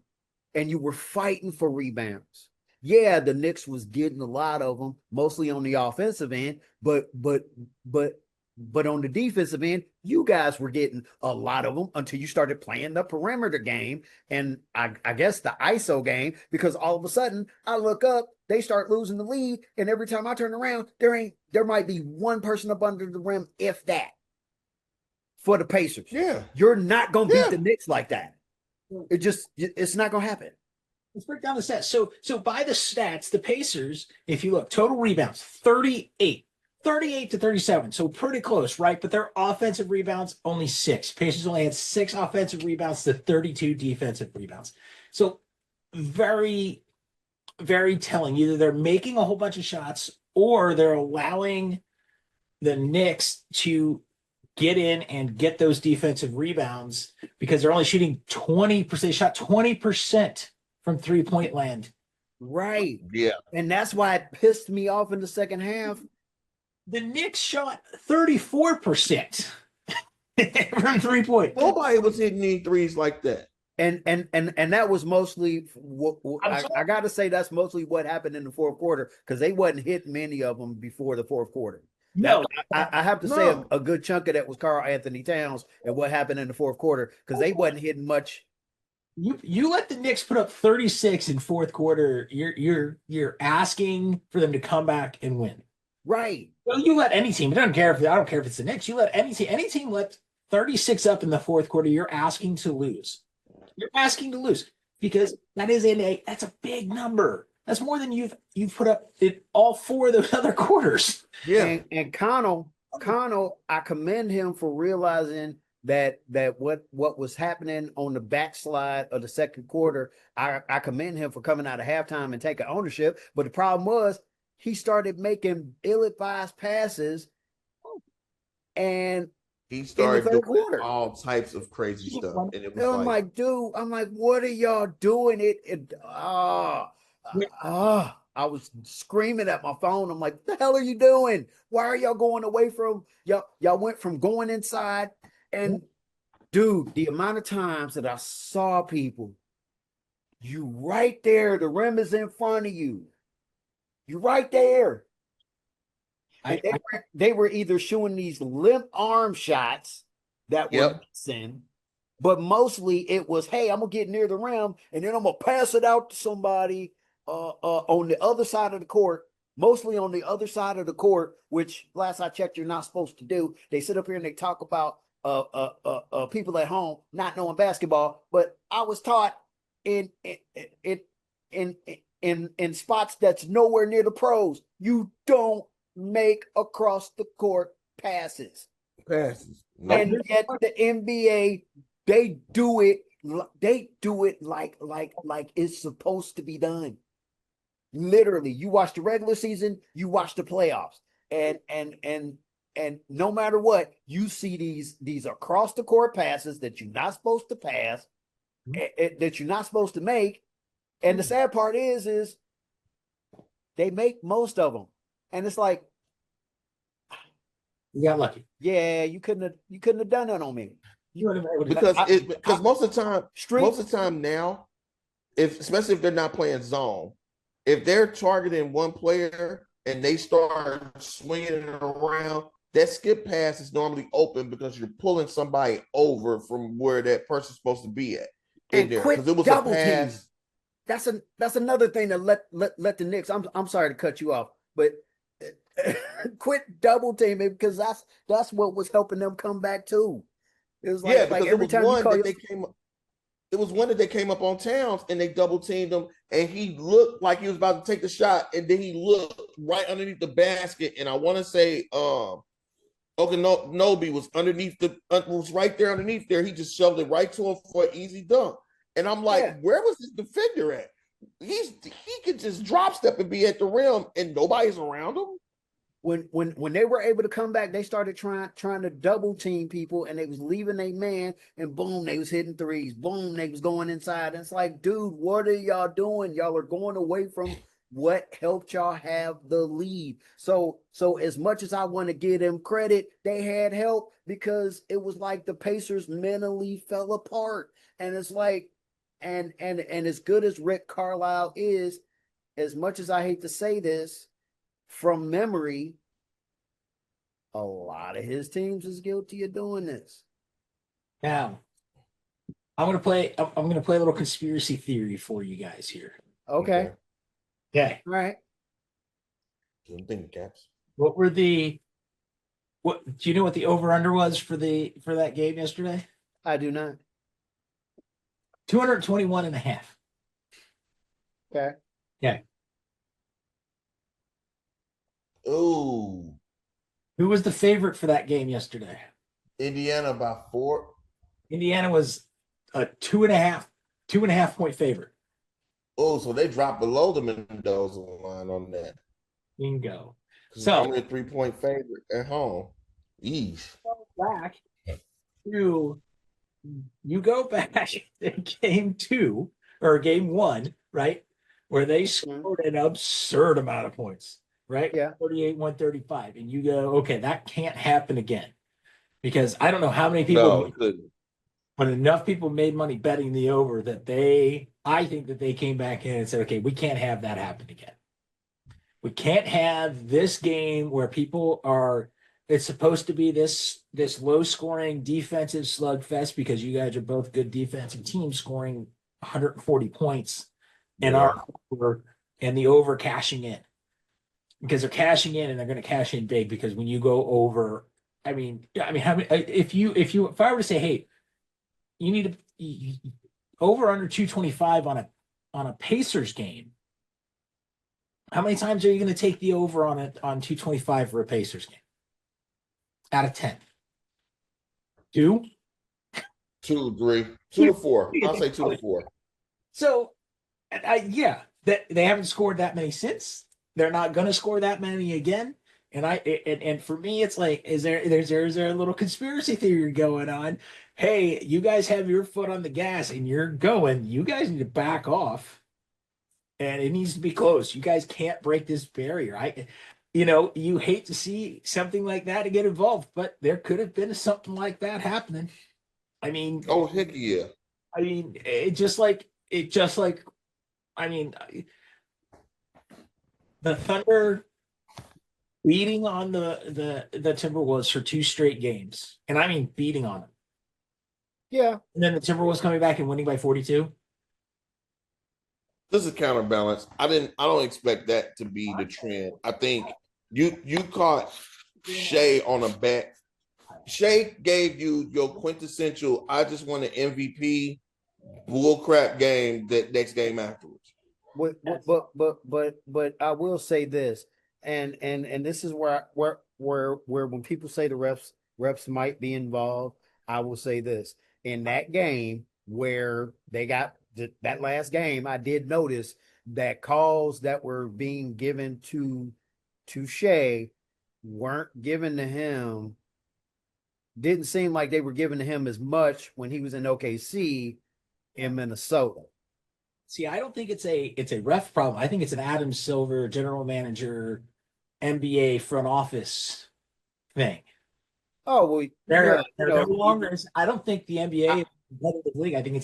And you were fighting for rebounds. Yeah, the Knicks was getting a lot of them, mostly on the offensive end, but on the defensive end, you guys were getting a lot of them until you started playing the perimeter game, and I guess the ISO game, because all of a sudden I look up, they start losing the lead, and every time I turn around, there might be one person up under the rim, if that, for the Pacers. Yeah, you're not gonna beat the Knicks like that. It's not gonna happen. Let's break down the stats. So by the stats, the Pacers, if you look, total rebounds 38 to 37. So pretty close, right? But their offensive rebounds only 6. Pacers only had 6 offensive rebounds to 32 defensive rebounds. So very, very telling. Either they're making a whole bunch of shots or they're allowing the Knicks to get in and get those defensive rebounds because they're only shooting 20%. They shot 20% from 3-point land. Right. Yeah. And that's why it pissed me off in the second half. The Knicks shot 34% from 3-point. Nobody was hitting any threes like that. And that was mostly I got to say, that's mostly what happened in the fourth quarter, because they wasn't hitting many of them before the fourth quarter. No, I have to say a good chunk of that was Karl Anthony Towns and what happened in the fourth quarter, because they wasn't hitting much. You let the Knicks put up 36 in fourth quarter. You're asking for them to come back and win. Right. Well, you let any team. I don't care if it's the Knicks. You let any team let 36 up in the fourth quarter. You're asking to lose. You're asking to lose because that's a big number. That's more than you've put up in all 4 of those other quarters. Yeah. And Connell, I commend him for realizing that what was happening on the backslide of the second quarter. I commend him for coming out of halftime and taking ownership. But the problem was he started making ill-advised passes, and he started doing all types of crazy stuff. And it was I'm like, dude, what are y'all doing? I was screaming at my phone. I'm like, what the hell are you doing? Why are y'all going away from y'all went from going inside? And dude, the amount of times that I saw people, you right there, the rim is in front of you. You're right there. They were either showing these limp arm shots that were missing, but mostly it was, hey, I'm gonna get near the rim and then I'm gonna pass it out to somebody on the other side of the court, mostly on the other side of the court, which last I checked, you're not supposed to do. They sit up here and they talk about people at home not knowing basketball, but I was taught in spots that's nowhere near the pros, you don't make across the court passes. And yet the NBA, they do it like it's supposed to be done. Literally, you watch the regular season, you watch the playoffs, and no matter what, you see these across the court passes that you're not supposed to pass, that you're not supposed to make. And the sad part is they make most of them. And it's like, You got lucky. yeah, you couldn't have done that on me. You would have been able to Because most of the time now, especially if they're not playing zone, if they're targeting one player and they start swinging it around, that skip pass is normally open because you're pulling somebody over from where that person's supposed to be at in there. Because it was a pass. That's another thing to let the Knicks. I'm sorry to cut you off, but quit double teaming because that's what was helping them come back too. It was like, because every time you call they came up. It was one that they came up on Towns and they double teamed him, and he looked like he was about to take the shot, and then he looked right underneath the basket, and I want to say Okanobi was was right there underneath there. He just shoved it right to him for an easy dunk, and I'm like, where was this defender at? He could just drop step and be at the rim, and nobody's around him. When they were able to come back, they started trying to double team people, and they was leaving a man, and boom, they was hitting threes. Boom, they was going inside. And it's like, dude, what are y'all doing? Y'all are going away from what helped y'all have the lead. So as much as I want to give them credit, they had help because it was like the Pacers mentally fell apart. And it's like, and as good as Rick Carlisle is, as much as I hate to say this, from memory, a lot of his teams is guilty of doing this. Now, I'm gonna play a little conspiracy theory for you guys here. Okay. All right. I'm thinking caps. What do you know what the over-under was for that game yesterday? I do not. 221.5. Okay. Yeah. Ooh. Who was the favorite for that game yesterday? Indiana by 4. Indiana was a 2.5 point favorite. Oh, so they dropped below the Mendoza line on that. Bingo. So only a 3-point favorite at home. Eesh. You go back to game 2 or game 1, right? Where they scored an absurd amount of points. Right? Yeah. 48, 135. And you go, okay, that can't happen again. Because I don't know how many people, but enough people made money betting the over that I think that they came back in and said, okay, we can't have that happen again. We can't have this game where it's supposed to be this low scoring defensive slugfest because you guys are both good defensive teams scoring 140 points and the over cashing in. Because they're cashing in and they're going to cash in big because when you go over, I mean, how many, if I were to say, hey, you need to over under 225 on a Pacers game, how many times are you going to take the over on 225 for a Pacers game? Out of 10. 2? 2, 3, 2 to 4. I'll say 2 to 4. So, they haven't scored that many since. They're not going to score that many again. And for me, it's like, is there a little conspiracy theory going on? Hey, you guys have your foot on the gas and you're going. You guys need to back off, and it needs to be close. You guys can't break this barrier. You hate to see something like that to get involved, but there could have been something like that happening. I mean, oh heck yeah. I mean, the Thunder beating on the Timberwolves for 2 straight games, and I mean beating on them. Yeah. And then the Timberwolves coming back and winning by 42. This is counterbalance. I don't expect that to be the trend. I think you caught Shea on a bet. Shea gave you your quintessential, I just want an MVP bullcrap game that next game afterwards. But I will say this, and this is where when people say the refs might be involved, I will say this. In that game where they got that last game, I did notice that calls that were being given to Shea weren't given to him. Didn't seem like they were given to him as much when he was in OKC in Minnesota. See, I don't think it's a ref problem. I think it's an Adam Silver general manager NBA front office thing. Oh well, They're, yeah, they're no longer. I don't think the NBA is a competitive league. I think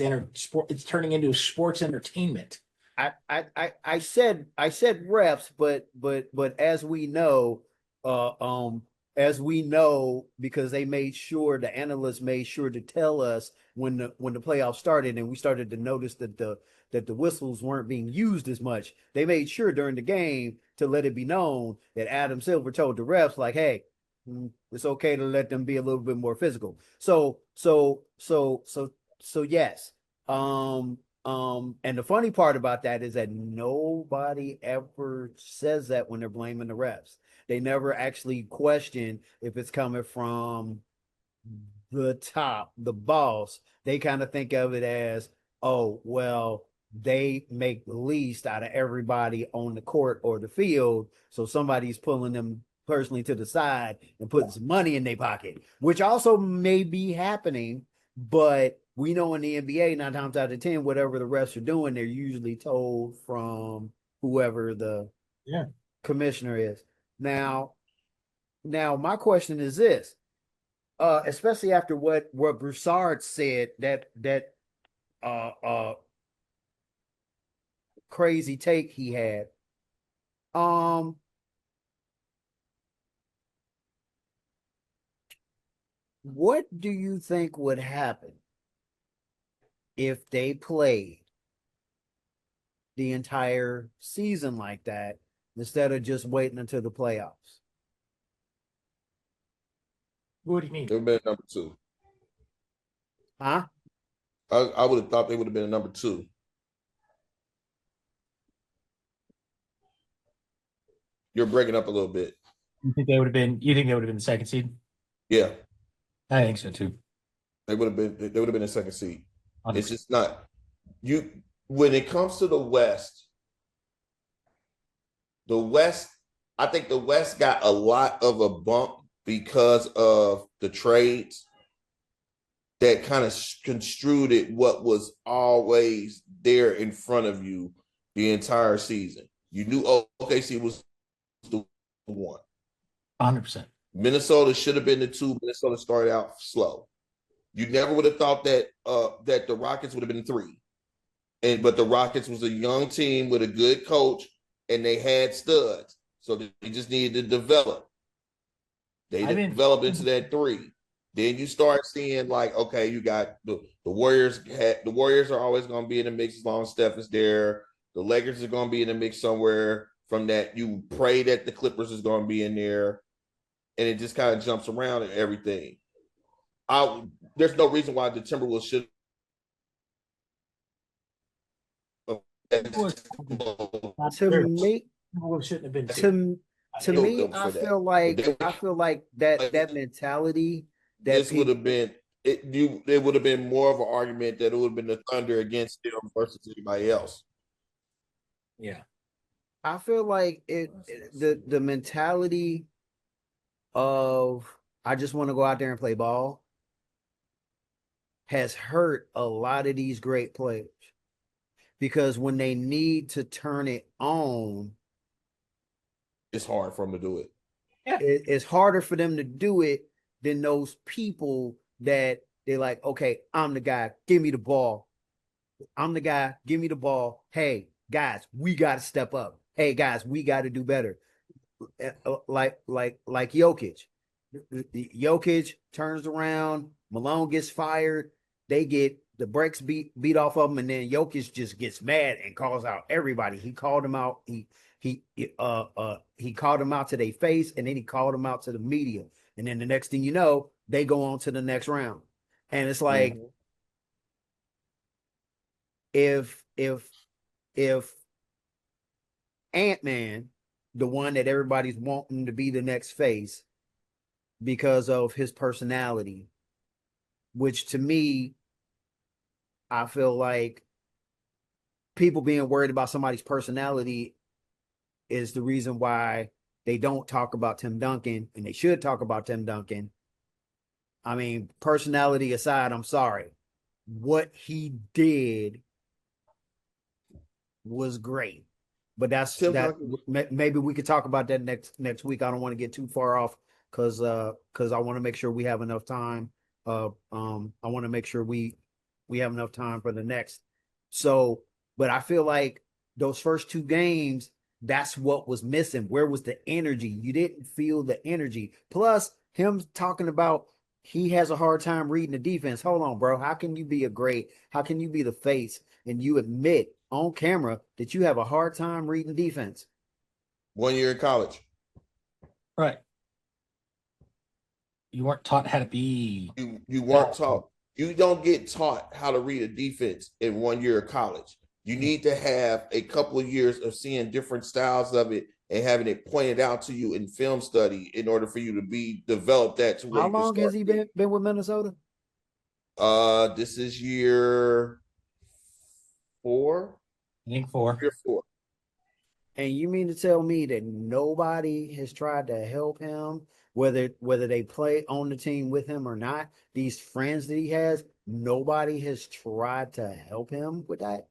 it's turning into sports entertainment. I said refs, but uh, um, as we know, because they made sure the analysts made sure to tell us when the playoffs started, and we started to notice that the whistles weren't being used as much. They made sure during the game to let it be known that Adam Silver told the refs, like, hey, it's okay to let them be a little bit more physical. So yes. And the funny part about that is that nobody ever says that when they're blaming the refs. They never actually question if it's coming from the top, the boss. They kind of think of it as, oh, well, they make the least out of everybody on the court or the field. So somebody's pulling them personally to the side and putting some money in their pocket, which also may be happening. But we know in the NBA, 9 times out of 10, whatever the refs are doing, they're usually told from whoever the commissioner is. Now, my question is this: especially after what Broussard said, that uh uh crazy take he had. Um, what do you think would happen if they played the entire season like that instead of just waiting until the playoffs? What do you mean? They would have been number 2. Huh? I would have thought they would have been a number 2. You're breaking up a little bit. You think they would have been? You think they would have been the second seed? Yeah, I think so too. they would have been. They would have been a second seed. It's 100%. just not you. When it comes to the West, I think the West got a lot of a bump because of the trades that kind of construed it what was always there in front of you the entire season. You knew OKC was the one. 100%. Minnesota should have been the 2. Minnesota started out slow. You never would have thought that that the Rockets would have been 3. But the Rockets was a young team with a good coach, and they had studs. So they just needed to develop. They developed into that 3. Then you start seeing like, okay, you got the Warriors. The Warriors are always going to be in the mix as long as Steph is there. The Lakers are going to be in the mix somewhere. From that, you pray that the Clippers is going to be in there, and it just kind of jumps around and everything. There's no reason why the Timberwolves should. To me, shouldn't have been to me, I feel like that mentality that this would have been it. It would have been more of an argument that it would have been the Thunder against them versus anybody else. Yeah, I feel like the mentality of I just want to go out there and play ball has hurt a lot of these great players, because when they need to turn it on, it's hard for them to do it. It's harder for them to do it than those people that they're like, okay, I'm the guy, give me the ball. I'm the guy, give me the ball. Hey, guys, we got to step up. Hey, guys, we got to do better. Like Jokic. Jokic turns around, Malone gets fired, they get the brakes beat off of him, and then Jokic just gets mad and calls out everybody. He called him out. He called him out to their face, and then he called him out to the media. And then the next thing you know, they go on to the next round. And it's like, if Ant-Man, the one that everybody's wanting to be the next face because of his personality, which to me, I feel like people being worried about somebody's personality is the reason why they don't talk about Tim Duncan, and they should talk about Tim Duncan. I mean, personality aside, I'm sorry. What he did was great. but that's Tim that. Duncan. Maybe we could talk about that next week. I don't want to get too far off because I want to make sure we have enough time. I want to make sure we have enough time for the next. So, but I feel like those first two games, that's what was missing. Where was the energy? You didn't feel the energy. Plus, him talking about he has a hard time reading the defense. Hold on, bro. How can you be how can you be the face and you admit on camera that you have a hard time reading defense? 1 year in college. Right. You weren't taught how to be. You weren't taught. You don't get taught how to read a defense in 1 year of college. You need to have a couple of years of seeing different styles of it and having it pointed out to you in film study in order for you to be developed that to where How you can long has start. he been with Minnesota? This is year 4. I think 4. Year 4. And you mean to tell me that nobody has tried to help him, whether they play on the team with him or not? These friends that he has, nobody has tried to help him with that.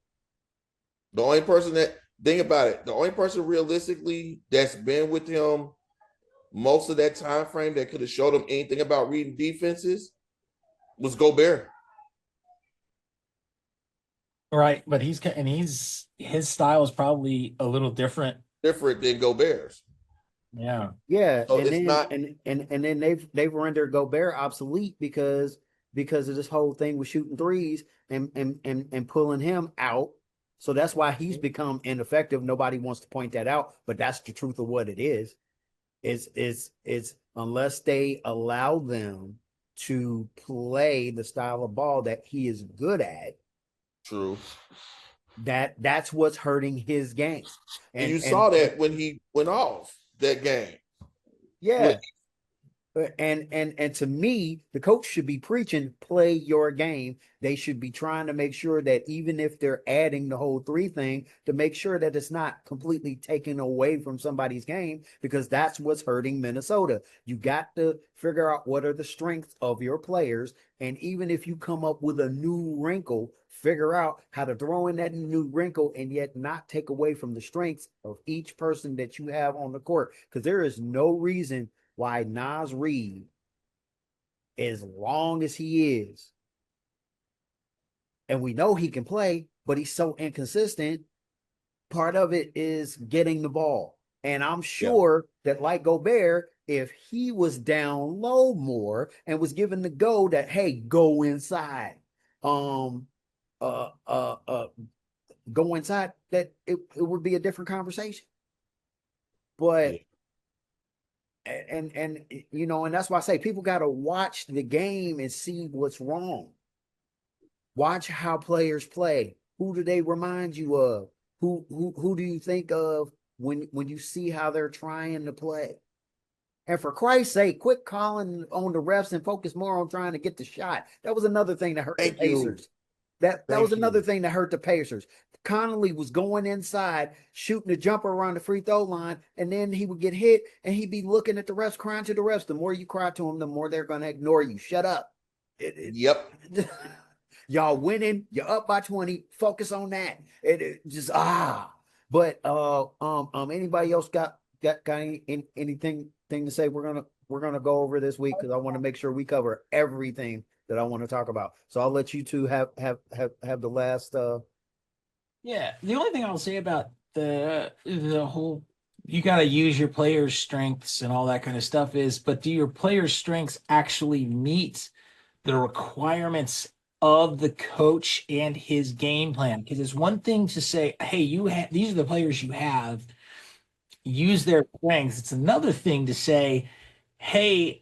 The only person that think about it, the only person realistically that's been with him most of that time frame that could have showed him anything about reading defenses was Gobert. Right, but his style is probably a little different. Different than Gobert's. Yeah. Yeah, So and it's then not and then they've rendered Gobert obsolete because of this whole thing with shooting threes and pulling him out. So that's why he's become ineffective. Nobody wants to point that out, but that's the truth of what it is. It's unless they allow them to play the style of ball that he is good at, true. that's what's hurting his game. And you saw that when he went off that game. Yeah. And to me, the coach should be preaching, play your game. They should be trying to make sure that even if they're adding the whole 3 thing, to make sure that it's not completely taken away from somebody's game, because that's what's hurting Minnesota. You got to figure out what are the strengths of your players. And even if you come up with a new wrinkle, figure out how to throw in that new wrinkle and yet not take away from the strengths of each person that you have on the court. Because there is no reason why Naz Reid, as long as he is, and we know he can play, but he's so inconsistent, part of it is getting the ball. And I'm sure that, like Gobert, if he was down low more and was given the go that, hey, go inside, go inside, that it would be a different conversation. But and you know, and that's why I say people got to watch the game and see what's wrong. Watch how players play. Who do they remind you of? Who do you think of when you see how they're trying to play? And for Christ's sake, quit calling on the refs and focus more on trying to get the shot. That was another thing that hurt the Pacers. That was another thing that hurt the Pacers. Connolly was going inside, shooting a jumper around the free throw line, and then he would get hit, and he'd be looking at the refs, crying to the refs. The more you cry to them, the more they're going to ignore you. Shut up. Yep. Y'all winning. You're up by 20. Focus on that. It just But anybody else got anything to say? We're gonna go over this week because I want to make sure we cover everything that I want to talk about. So I'll let you two have the last. Yeah, the only thing I'll say about the whole, you got to use your players' strengths and all that kind of stuff is, but do your players' strengths actually meet the requirements of the coach and his game plan? Because it's one thing to say, hey, these are the players you have, use their strengths. It's another thing to say, hey,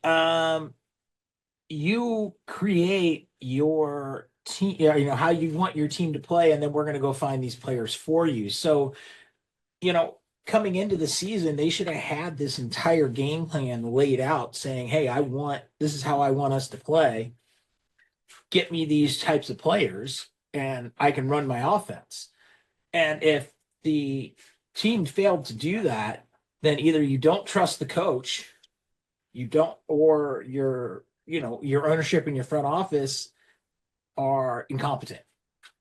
you create your team, you know, how you want your team to play, and then we're going to go find these players for you. So, you know, coming into the season, they should have had this entire game plan laid out saying, hey, this is how I want us to play. Get me these types of players and I can run my offense. And if the team failed to do that, then either you don't trust the coach, or your ownership and your front office are incompetent.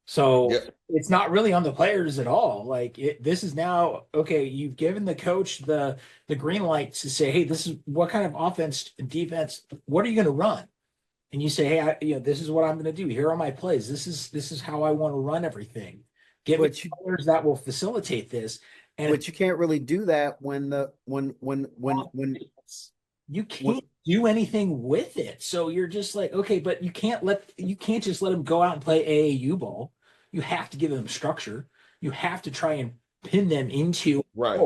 So Yep. it's not really on the players at all. Like this is now okay. You've given the coach the green light to say, hey, this is what kind of offense and defense. What are you going to run? And you say, hey, this is what I'm going to do. Here are my plays. This is how I want to run everything. Give me players that will facilitate this. And but you can't really do that when you can't do anything with it. So you're just like, okay, but you can't just let them go out and play AAU ball. You have to give them structure. You have to try and pin them into Right.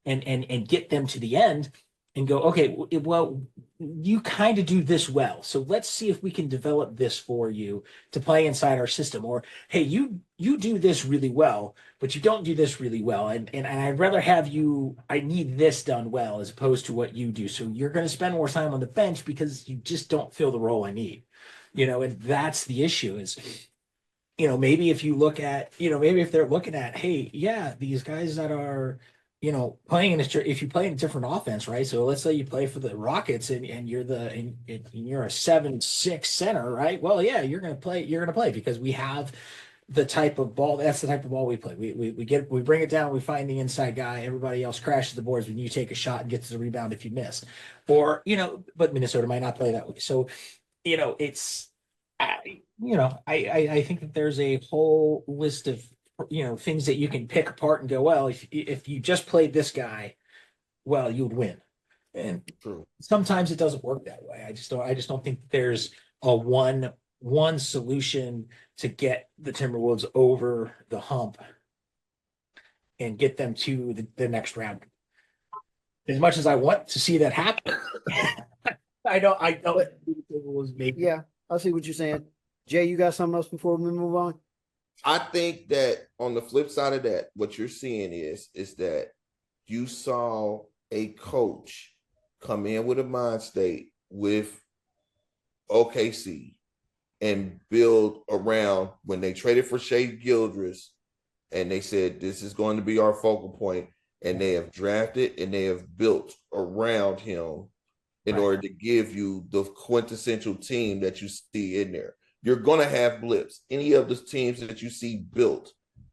and get them to the end and go, okay, well, you kind of do this well. So let's see if we can develop this for you to play inside our system. Or, hey, you do this really well, but you don't do this really well. And I'd rather have you, I need this done well as opposed to what you do. So you're going to spend more time on the bench because you just don't fill the role I need. And that's the issue is, maybe if you look at, maybe if they're looking at, hey, yeah, these guys that are, playing if you play in a different offense, right? So let's say you play for the Rockets and you're you're a 7'6" center, right? Well, yeah, you're gonna play because we have the type of ball. That's the type of ball we play. We bring it down, we find the inside guy. Everybody else crashes the boards when you take a shot and gets the rebound if you miss, or but Minnesota might not play that way. So it's I think that there's a whole list of things that you can pick apart and go, well, if you just played this guy, well, you'd win. And True. sometimes it doesn't work that way. I just don't think there's a one solution to get the Timberwolves over the hump and get them to the next round. As much as I want to see that happen, I don't Yeah, I see what you're saying. Jay, you got something else before we move on? I think that on the flip side of that, what you're seeing is that you saw a coach come in with a mind state with OKC and build around when they traded for Shea Gildress and they said, this is going to be our focal point. And they have drafted and they have built around him in order to give you the quintessential team that you see in there. You're going to have blips. Any of the teams that you see built,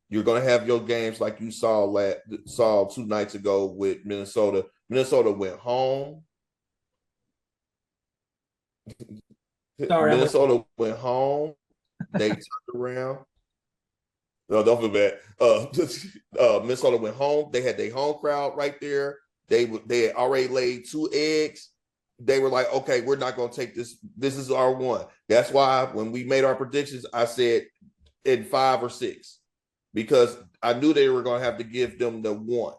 you're going to have your games like you saw 2 nights ago with Minnesota. Minnesota went home. Minnesota went home. They turned around. No, don't feel bad. Minnesota went home. They had their home crowd right there. They had already laid 2 eggs. They were like, okay, we're not going to take this. This is our one. That's why when we made our predictions, I said in 5 or 6, because I knew they were going to have to give them the one.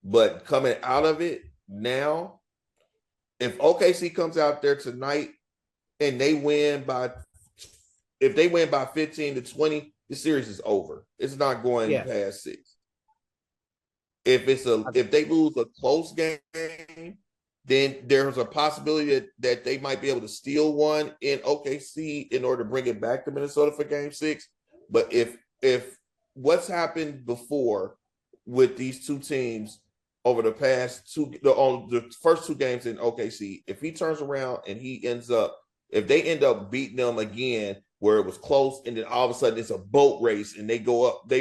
But coming out of it now, if OKC comes out there tonight and they win by 15 to 20, the series is over. It's not going past 6. If they lose a close game, then there's a possibility that they might be able to steal one in OKC in order to bring it back to Minnesota for game 6. But if what's happened before with these 2 teams over the past the first 2 games in OKC, if he turns around and if they end up beating them again where it was close and then all of a sudden it's a boat race and they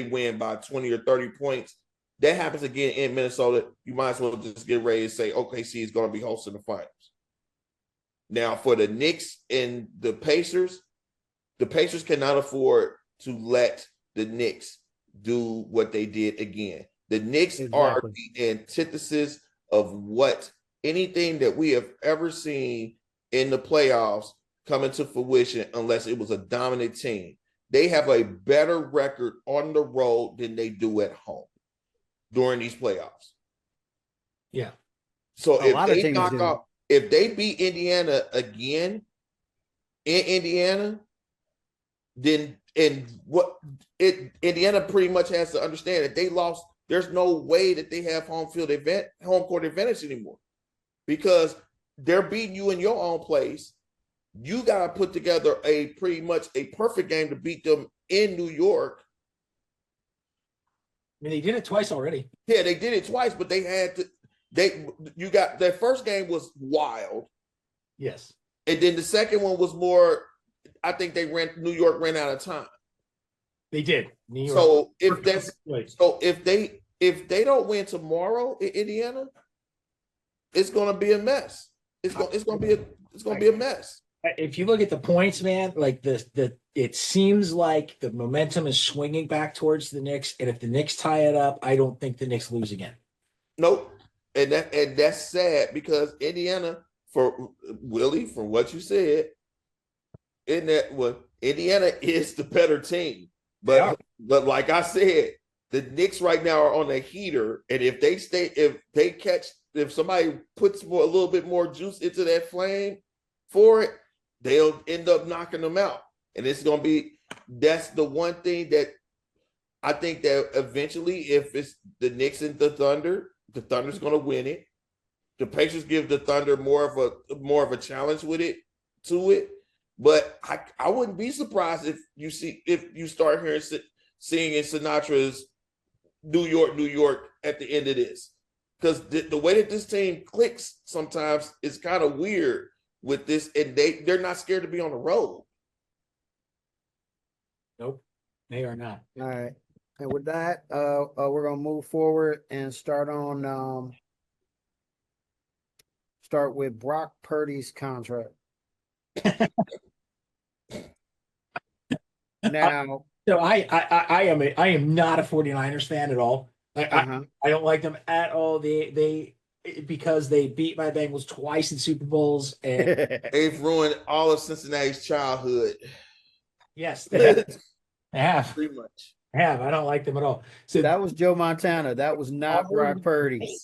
win by 20 or 30 points, that happens again in Minnesota, you might as well just get ready to say OKC is going to be hosting the finals. Now, for the Knicks and the Pacers cannot afford to let the Knicks do what they did again. The Knicks are the antithesis of what anything that we have ever seen in the playoffs coming to fruition unless it was a dominant team. They have a better record on the road than they do at home during these playoffs. Yeah. So if they beat Indiana again in Indiana, then Indiana pretty much has to understand that they lost. There's no way that they have home court advantage anymore because they're beating you in your own place. You got to put together pretty much a perfect game to beat them in New York. I mean, they did it twice already. Yeah, they did it twice, but they had to. Their first game was wild. Yes. And then the second one was more. I think New York ran out of time. They did. New York. So if they don't win tomorrow in Indiana, it's going to be a mess. It's going to be a mess. If you look at the points, man, like it seems like the momentum is swinging back towards the Knicks, and if the Knicks tie it up, I don't think the Knicks lose again. Nope, and that's sad because Indiana, for Willie, from what you said, Indiana is the better team, but like I said, the Knicks right now are on a heater, and if somebody puts a little bit more juice into that flame for it, they'll end up knocking them out. And that's the one thing that I think that eventually, if it's the Knicks and the Thunder's going to win it. The Pacers give the Thunder more of a challenge with it, but I wouldn't be surprised if you start seeing Sinatra's New York at the end of this, because the way that this team clicks sometimes is kind of weird with this, and they're not scared to be on the road. Nope, they are not. All right, and with that, we're gonna move forward and start with Brock Purdy's contract. Now, so I am not a 49ers fan at all. I don't like them at all. Because they beat my Bengals twice in Super Bowls, and they've ruined all of Cincinnati's childhood. Yes, they have. Pretty much. I don't like them at all. So that was Joe Montana. That was not Brock Purdy.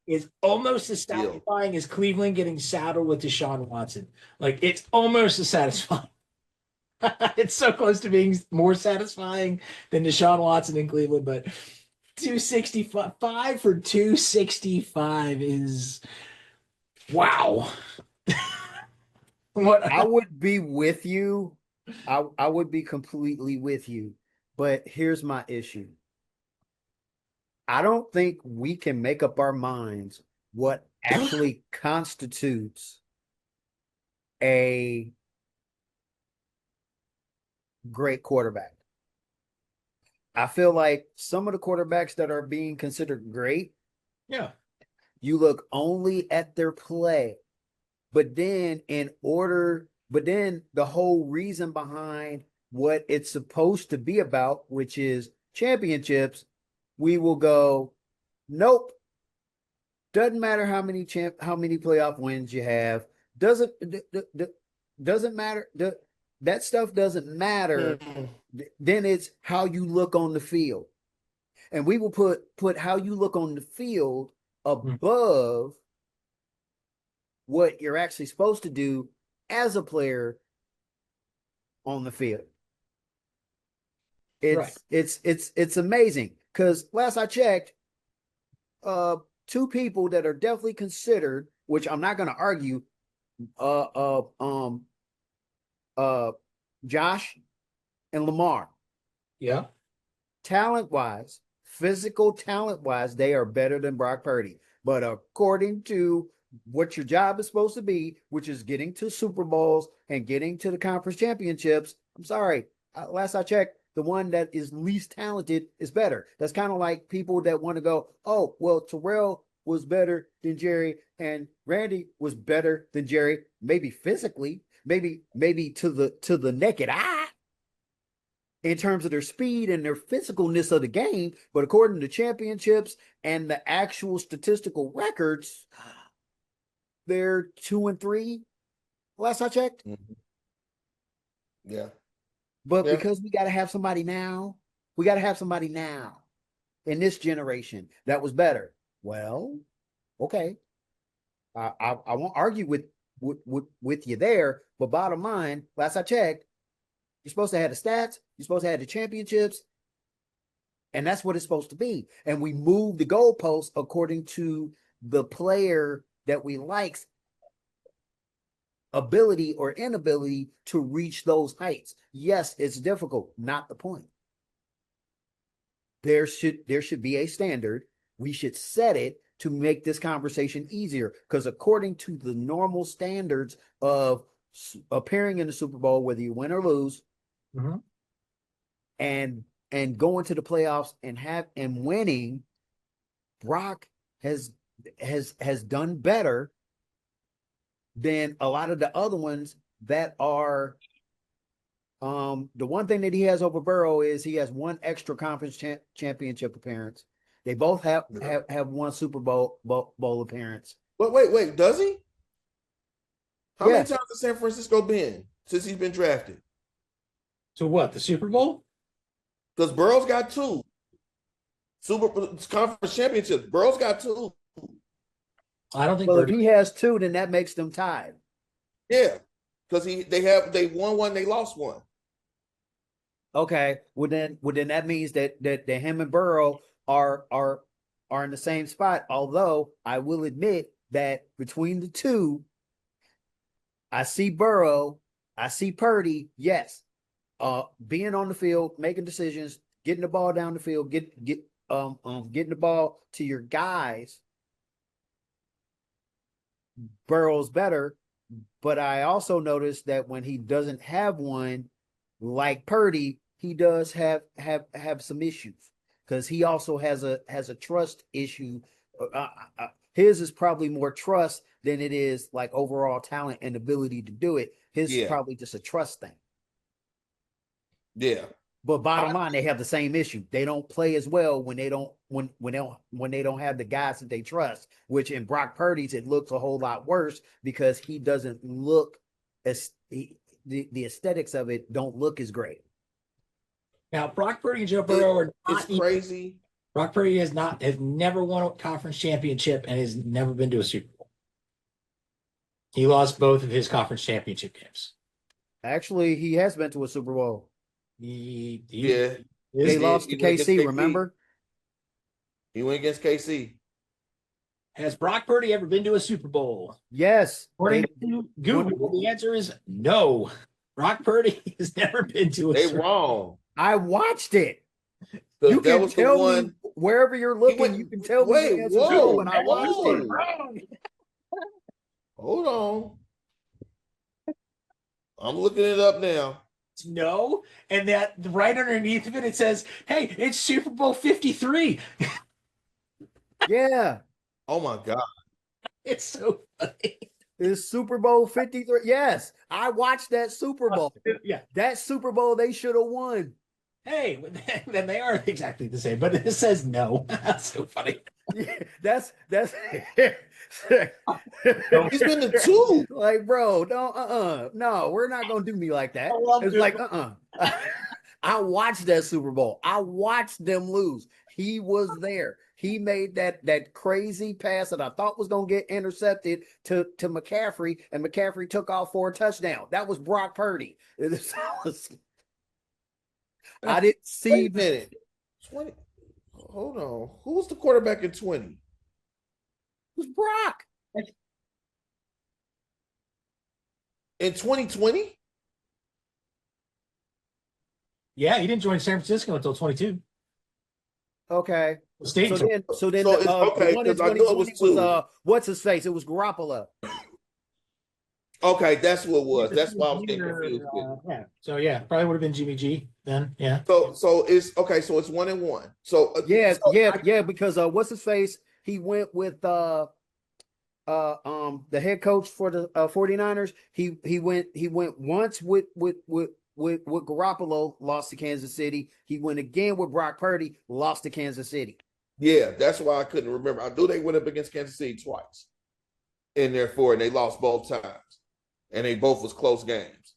It's almost as satisfying as Cleveland getting saddled with Deshaun Watson. Like, it's almost as satisfying. It's so close to being more satisfying than Deshaun Watson in Cleveland, but 265 for 265 is wow. What I would be with you. I would be completely with you, but here's my issue. I don't think we can make up our minds what actually constitutes a great quarterback. I feel like some of the quarterbacks that are being considered great, you look only at their play, but then the whole reason behind what it's supposed to be about, which is championships, we will go, nope. Doesn't matter how many playoff wins you have. Doesn't matter. That stuff doesn't matter. Then it's how you look on the field, and we will put how you look on the field above what you're actually supposed to do as a player on the field. It's amazing. Because last I checked, two people that are definitely considered, which I'm not going to argue, Josh and Lamar. Yeah. Talent-wise, physical talent-wise, they are better than Brock Purdy. But according to what your job is supposed to be, which is getting to Super Bowls and getting to the conference championships, I'm sorry. Last I checked, the one that is least talented is better. That's kind of like people that want to go, oh, well, Terrell was better than Jerry and Randy was better than Jerry, maybe physically, maybe to the naked eye in terms of their speed and their physicalness of the game. But according to championships and the actual statistical records, they're 2 and 3. Last I checked. Mm-hmm. Yeah. But because we got to have somebody now in this generation that was better. Well, okay. I won't argue with you there, but bottom line, last I checked, you're supposed to have the stats, you're supposed to have the championships, and that's what it's supposed to be. And we move the goalposts according to the player that we like's ability or inability to reach those heights. Yes, it's difficult, not the point. There should be a standard. We should set it to make this conversation easier, because according to the normal standards of appearing in the Super Bowl, whether you win or lose, and going to the playoffs and winning, Brock has done better than a lot of the other ones that are. The one thing that he has over Burrow is he has one extra conference championship appearance. They both have one Super Bowl appearance. Wait, does he? How many Yes. times has San Francisco been since he's been drafted? So what? The Super Bowl? Because Burrow's got 2 conference championships. Burrow's got 2. I don't think. Well, if he has 2, then that makes them tied. Yeah, because they won one, they lost one. Okay, well then that means that him and Burrow are in the same spot. Although I will admit that between the two, I see Burrow, I see Purdy. Yes, being on the field, making decisions, getting the ball down the field, getting the ball to your guys. Burrow's better, but I also noticed that when he doesn't have one, like Purdy, he does have some issues because he also has a trust issue. His is probably more trust than it is like overall talent and ability to do it. His is probably just a trust thing. Yeah. But bottom line, they have the same issue. They don't play as well when they don't have the guys that they trust. Which in Brock Purdy's, it looks a whole lot worse because he doesn't look as the aesthetics of it don't look as great. Now, Brock Purdy and Joe Burrow are not crazy. Brock Purdy has never won a conference championship and has never been to a Super Bowl. He lost both of his conference championship games. Actually, he has been to a Super Bowl. They lost to KC, remember? He went against KC. Has Brock Purdy ever been to a Super Bowl? Yes. According to Google, the answer is no. Brock Purdy has never been to a Super Bowl. They wrong. I watched it. You can tell me wherever you're looking. You can tell me the answer no when I watched it. Hold on. I'm looking it up now. No, and that right underneath of it, it says, "Hey, it's Super Bowl 53." Yeah. Oh my God. It's so funny. It's Super Bowl 53. Yes, I watched that Super Bowl. Yeah, that Super Bowl they should have won. Hey, then they are exactly the same, but it says no. That's so funny. Yeah, that's he's been to 2. Like, bro, no, we're not gonna do me like that. It's like, I watched that Super Bowl. I watched them lose. He was there. He made that crazy pass that I thought was gonna get intercepted to McCaffrey, and McCaffrey took off for a touchdown. That was Brock Purdy. I didn't see. Wait a minute. 20. Hold on. Who was the quarterback in 20? It was Brock. In 2020? Yeah, he didn't join San Francisco until 22. Okay. So then okay, the one in 2020 was what's his face? It was Garoppolo. Okay, that's what it was. That's why I was getting confused. Yeah. So yeah, probably would have been Jimmy G then. Yeah. So it's okay. So it's 1-1. So because what's his face? He went with the head coach for the 49ers. He went once with Garoppolo, lost to Kansas City. He went again with Brock Purdy, lost to Kansas City. Yeah, that's why I couldn't remember. I knew they went up against Kansas City twice in their 4, and they lost both times. And they both was close games.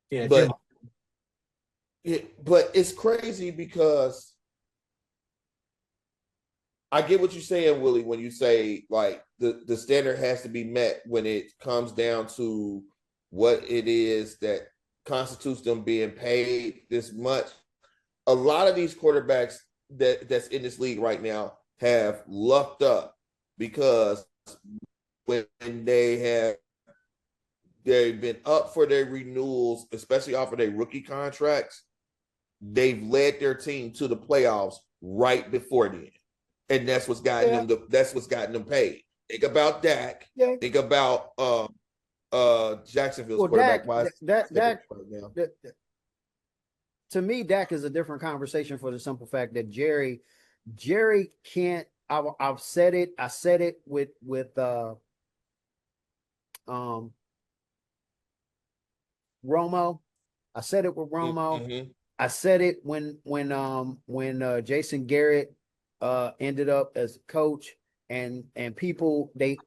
Yeah, but it's crazy because I get what you're saying, Willie, when you say like the standard has to be met when it comes down to what it is that constitutes them being paid this much. A lot of these quarterbacks that's in this league right now have lucked up because when they've been up for their renewals, especially off of their rookie contracts, they've led their team to the playoffs right before then. And that's what's gotten them paid. Think about Dak. Yeah. Think about Jacksonville's quarterback. Dak, to me, Dak is a different conversation for the simple fact that Jerry can't. I've said it. I said it with um Romo. I said it with Romo. Mm-hmm. I said it when Jason Garrett ended up as coach, and people they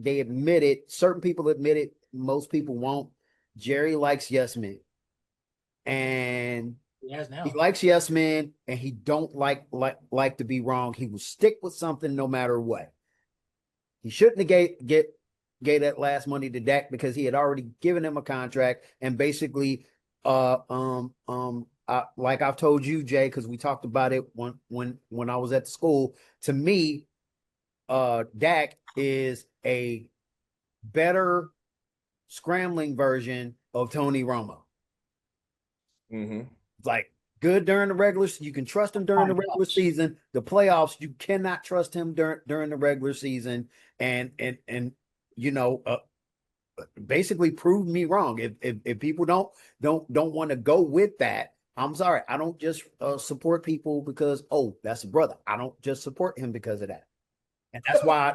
admitted, certain people admitted, most people won't. Jerry likes yes men, and He has he now. likes yes men, and he don't like to be wrong. He will stick with something no matter what. He shouldn't have gave that last money to Dak because he had already given him a contract, and basically like I've told you, Jay, because we talked about it when I was at the school. To me, Dak is a better scrambling version of Tony Romo. Mm-hmm. Like, good during the regular, you can trust him during the regular season. The playoffs, you cannot trust him during the regular season, and you know, basically prove me wrong. If people don't want to go with that, I'm sorry. I don't just support people because, oh, that's a brother. I don't just support him because of that. And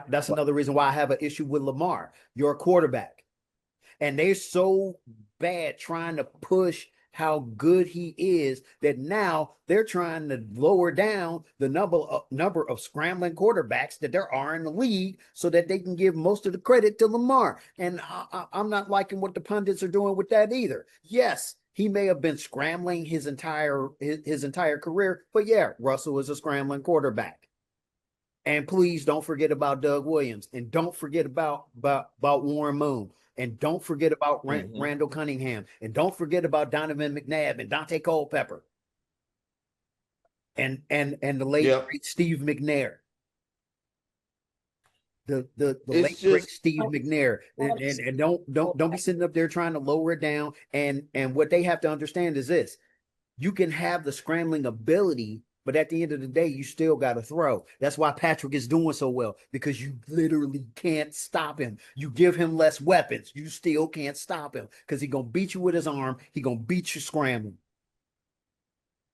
that's another reason why I have an issue with Lamar. You're a quarterback. And they're so bad trying to push how good he is that now they're trying to lower down the number of scrambling quarterbacks that there are in the league so that they can give most of the credit to Lamar. And I'm not liking what the pundits are doing with that either. Yes, he may have been scrambling his entire career, but yeah, Russell is a scrambling quarterback. And please don't forget about Doug Williams, and don't forget about Warren Moon, and don't forget about Mm-hmm. Randall Cunningham, and don't forget about Donovan McNabb and Dante Culpepper, and the late great Steve McNair. The late great Steve McNair, and don't be sitting up there trying to lower it down. And what they have to understand is this: you can have the scrambling ability, but at the end of the day, you still got to throw. That's why Patrick is doing so well, because you literally can't stop him. You give him less weapons, you still can't stop him because he's going to beat you with his arm. He's going to beat you scrambling.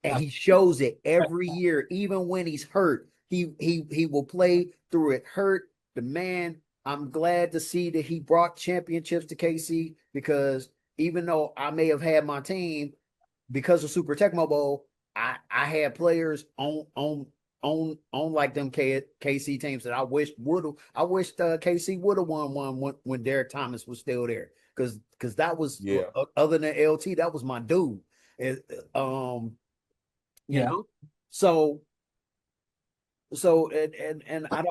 And he shows it every year, even when he's hurt. He will play through it hurt. The man, I'm glad to see that he brought championships to KC, because even though I may have had my team, because of Super Tecmo Bowl, I had players on like them KC teams that I wished KC would have won one when Derek Thomas was still there, because that was other than LT, that was my dude. You know, so and I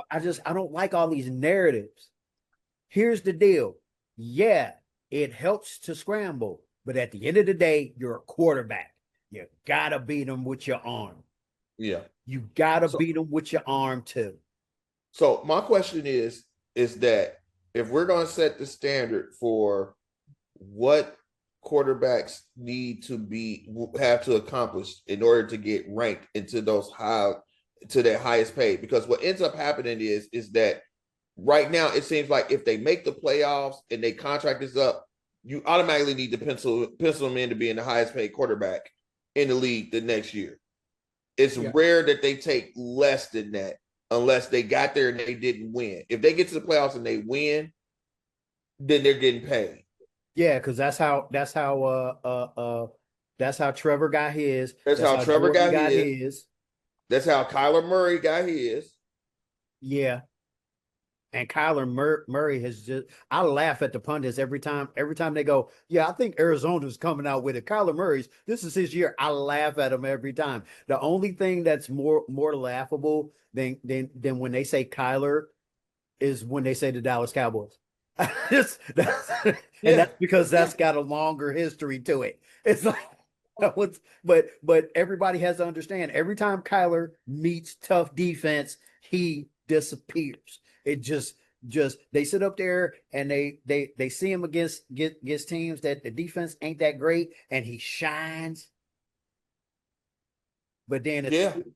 don't like all these narratives. Here's the deal. Yeah, it helps to scramble, but at the end of the day, you're a quarterback. You gotta beat them with your arm. Yeah. You gotta beat them with your arm too. So my question is that if we're going to set the standard for what quarterbacks need to have to accomplish in order to get ranked into their highest paid, because what ends up happening is that right now it seems like if they make the playoffs and their contract is up, you automatically need to pencil them in to be in the highest paid quarterback in the league the next year. It's rare that they take less than that unless they got there and they didn't win. If they get to the playoffs and they win, then they're getting paid. Yeah, because that's how Trevor got his. That's how Trevor Jordan got his. That's how Kyler Murray got his. Yeah. And Kyler Murray has just, I laugh at the pundits every time they go, yeah, I think Arizona's coming out with it. Kyler Murray's, this is his year. I laugh at him every time. The only thing that's more laughable than when they say Kyler is when they say the Dallas Cowboys. And that's because that's got a longer history to it. It's like, but everybody has to understand, every time Kyler meets tough defense, he disappears. It just they sit up there and they see him against teams that the defense ain't that great, and he shines. But then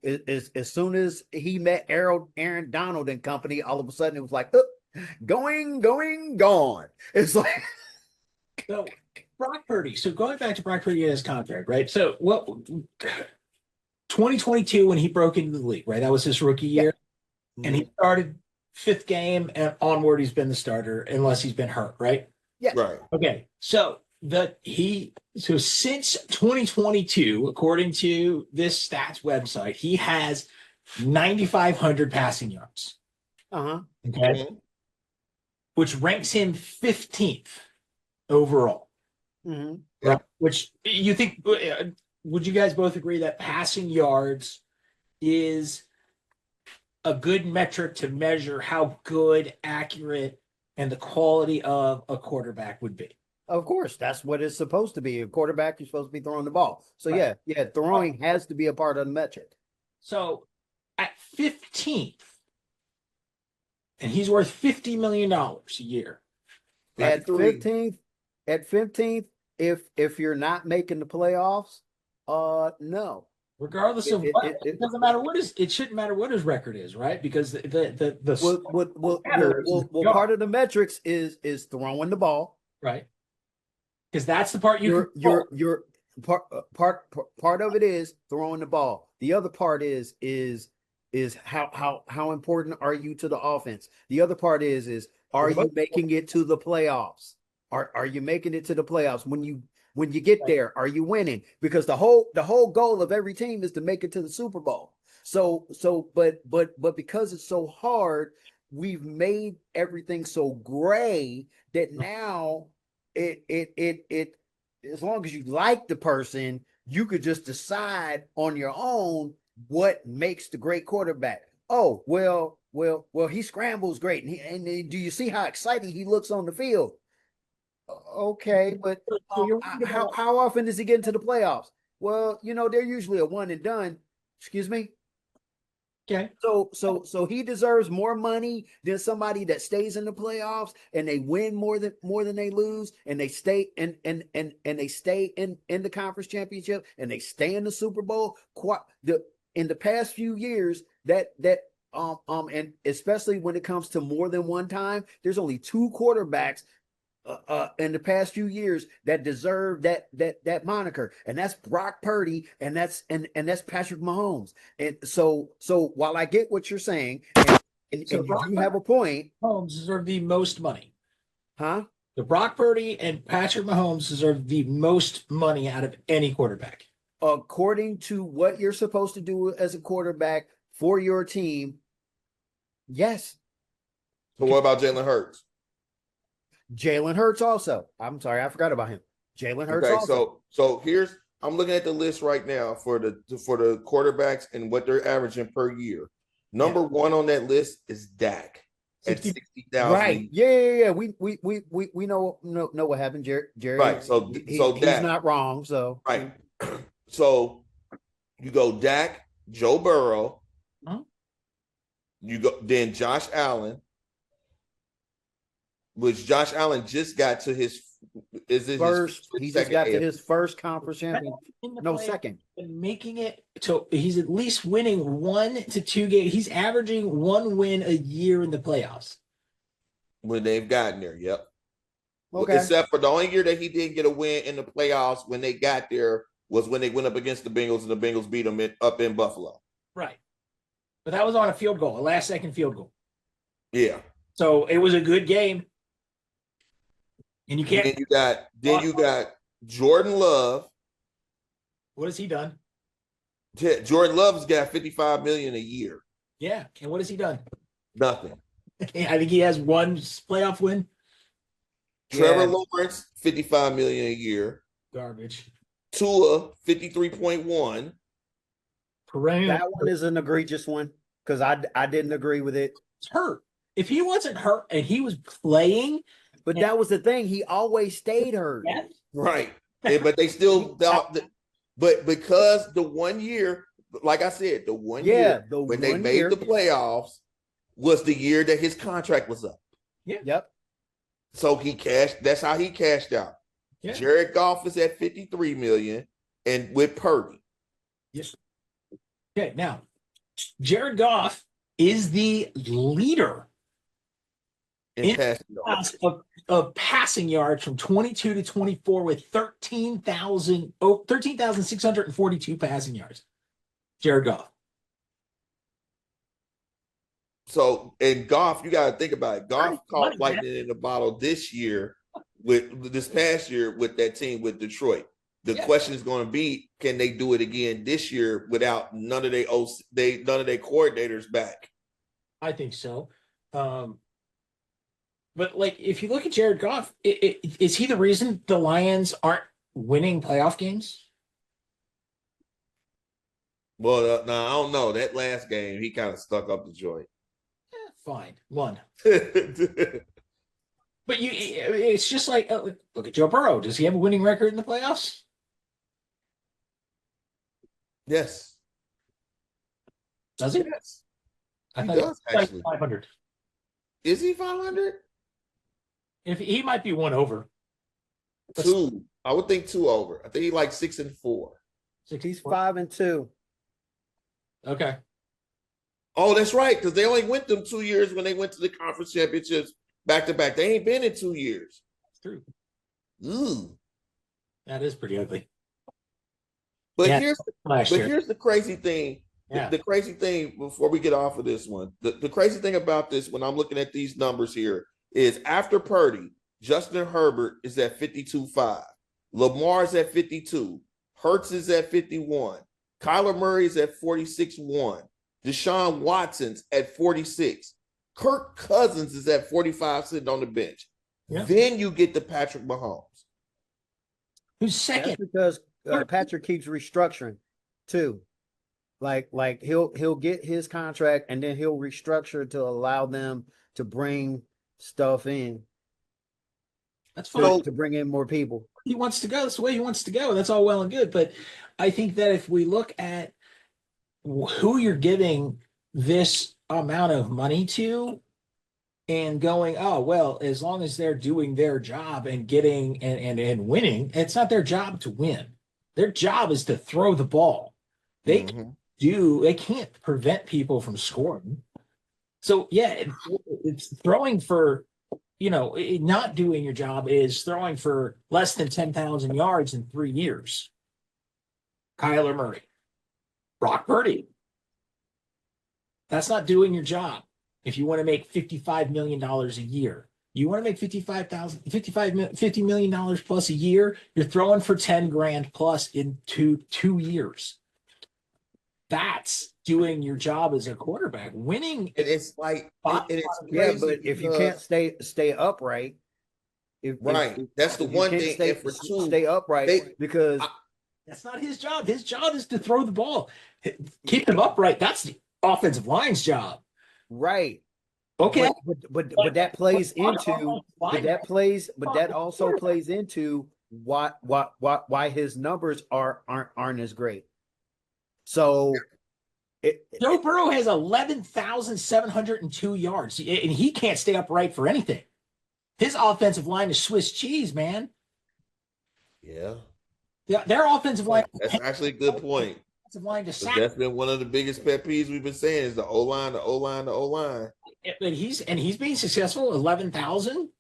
as soon as he met Aaron Donald and company, all of a sudden it was like, going, gone. It's like, Brock Purdy. So going back to Brock Purdy and his contract, right? So what 2022 when he broke into the league, right? That was his rookie year. And he started fifth game and onward, he's been the starter unless he's been hurt, right? Yeah. Right. Okay. So since 2022, according to this stats website, he has 9,500 passing yards. Uh-huh. Okay. Which ranks him 15th overall. Right? Which you think, would you guys both agree that passing yards is a good metric to measure how good, accurate, and the quality of a quarterback would be? Of course, that's what it's supposed to be. A quarterback, you're supposed to be throwing the ball. So yeah, throwing has to be a part of the metric. So at 15th, and he's worth $50 million a year. At 15th, if you're not making the playoffs, no. Regardless of what, it doesn't matter it shouldn't matter what his record is, right? Because part of the metrics is throwing the ball, right? Because that's the part your part of it is throwing the ball. The other part is how important are you to the offense? The other part is are you making it to the playoffs? Are you making it to the playoffs? When you get there, are you winning? Because the whole goal of every team is to make it to the Super Bowl. But because it's so hard, we've made everything so gray that now it as long as you like the person, you could just decide on your own what makes the great quarterback. Oh, well, he scrambles great. And do you see how exciting he looks on the field? Okay, but how often does he get into the playoffs? Well, they're usually a one and done. Excuse me. Okay. So he deserves more money than somebody that stays in the playoffs and they win more than they lose, and they stay and they stay in the conference championship, and they stay in the Super Bowl. In the past few years, and especially when it comes to more than one time, there's only two quarterbacks in the past few years that deserve that moniker, and that's Brock Purdy, and that's Patrick Mahomes. And so while I get what you're saying, and you have a point, Mahomes deserve the most money. Huh? The Brock Purdy and Patrick Mahomes deserve the most money out of any quarterback. According to what you're supposed to do as a quarterback for your team, yes. So what about Jalen Hurts? Jalen Hurts also. I'm sorry, I forgot about him. Jalen Hurts also. So I'm looking at the list right now for the quarterbacks and what they're averaging per year. Number one on that list is Dak at 60,000. Right. Yeah. We know what happened, Jerry. Right. So he's Dak, not wrong. So right. So you go Dak, Joe Burrow. Huh? You go then Josh Allen. Which Josh Allen just got to his first. He just got to his first conference champion. No, second. And making it to he's at least winning 1 to 2 games. He's averaging 1 win a year in the playoffs. When they've gotten there, yep. Okay. Except for the only year that he didn't get a win in the playoffs when they got there was when they went up against the Bengals and the Bengals beat them up in Buffalo. Right. But that was on a field goal, a last-second field goal. Yeah. So it was a good game. And you can't. Then you got Jordan Love. What has he done? Jordan Love's got $55 million a year. Yeah, and what has he done? Nothing. I think he has 1 playoff win. Trevor Lawrence, $55 million a year. Garbage. Tua, 53.1. Perennial. That one is an egregious one because I didn't agree with it. It's hurt. If he wasn't hurt and he was playing. But that was the thing. He always stayed hurt. Yeah. Right. But they still, but because the 1 year, like I said, the 1 year when they made the playoffs was the year that his contract was up. Yeah. Yep. So that's how he cashed out. Yeah. Jared Goff is at $53 million and with Purdy. Yes. Okay. Now, Jared Goff is the leader in passing yards. Of passing yards from 22 to 24 with 13,642 passing yards. Jared Goff. So in Goff, you got to think about it. Goff caught Money, lightning in the bottle this past year with that team with Detroit. The question is going to be, can they do it again this year without none of their coordinators back? I think so. But like, if you look at Jared Goff, is he the reason the Lions aren't winning playoff games? Well, no, I don't know. That last game, he kind of stuck up the joint. Fine, one. But it's just like, look at Joe Burrow. Does he have a winning record in the playoffs? Yes. Does he? Yes. I He thought does, actually. 500. Is he 500? If he might be one over. Two. I would think two over. I think he like 6-4. He's 5-2. Okay. Oh, that's right. Because they only went them 2 years when they went to the conference championships back to back. They ain't been in 2 years. That's true. Ooh. That is pretty ugly. But Yeah, here's the crazy thing. Yeah. The crazy thing before we get off of this one, the crazy thing about this when I'm looking at these numbers here is after Purdy, Justin Herbert is at 52.5. Lamar's at 52. Hurts is at 51. Kyler Murray is at 46.1. Deshaun Watson's at 46. Kirk Cousins is at 45 sitting on the bench. Yeah. Then you get to Patrick Mahomes. Who's second? That's because Patrick keeps restructuring too. Like he'll get his contract and then he'll restructure to allow them to bring stuff in. That's fine. To bring in more people. He wants to go. That's the way he wants to go. That's all well and good. But I think that if we look at who you're giving this amount of money to and going, oh, well, as long as they're doing their job and getting and winning, it's not their job to win. Their job is to throw the ball. They can't prevent people from scoring. So yeah, it's throwing for, not doing your job is throwing for less than 10,000 yards in 3 years. Kyler Murray, Brock Purdy. That's not doing your job. If you want to make $55 million a year, you want to make $50 million plus a year, you're throwing for 10 grand plus in two years. That's doing your job as a quarterback. Winning. And it's like, but if you can't stay upright, that's the one thing. Stay upright because that's not his job. His job is to throw the ball, keep him upright. That's the offensive line's job. Right. Okay. But that plays into that also plays into why his numbers aren't as great. So Joe Burrow has 11,702 yards, and he can't stay upright for anything. His offensive line is Swiss cheese, man. Yeah. Their offensive line. That's actually a good point. Line to sack. That's been one of the biggest pet peeves we've been saying is the O-line, the O-line, the O-line. But he's being successful. 11,000.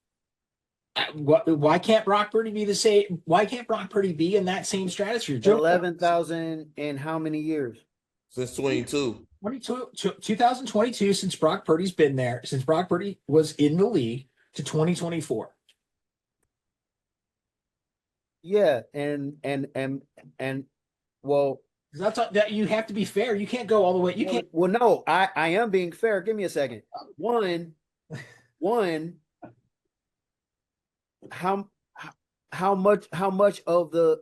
Why can't Brock Purdy be the same? Why can't Brock Purdy be in that same strategy? 11,000 in how many years? Since 2022, since Brock Purdy's been there, since Brock Purdy was in the league to 2024. Yeah, and well, that's that you have to be fair. You can't go all the way. You can't. Well, no, I am being fair. Give me a second. One, how much of that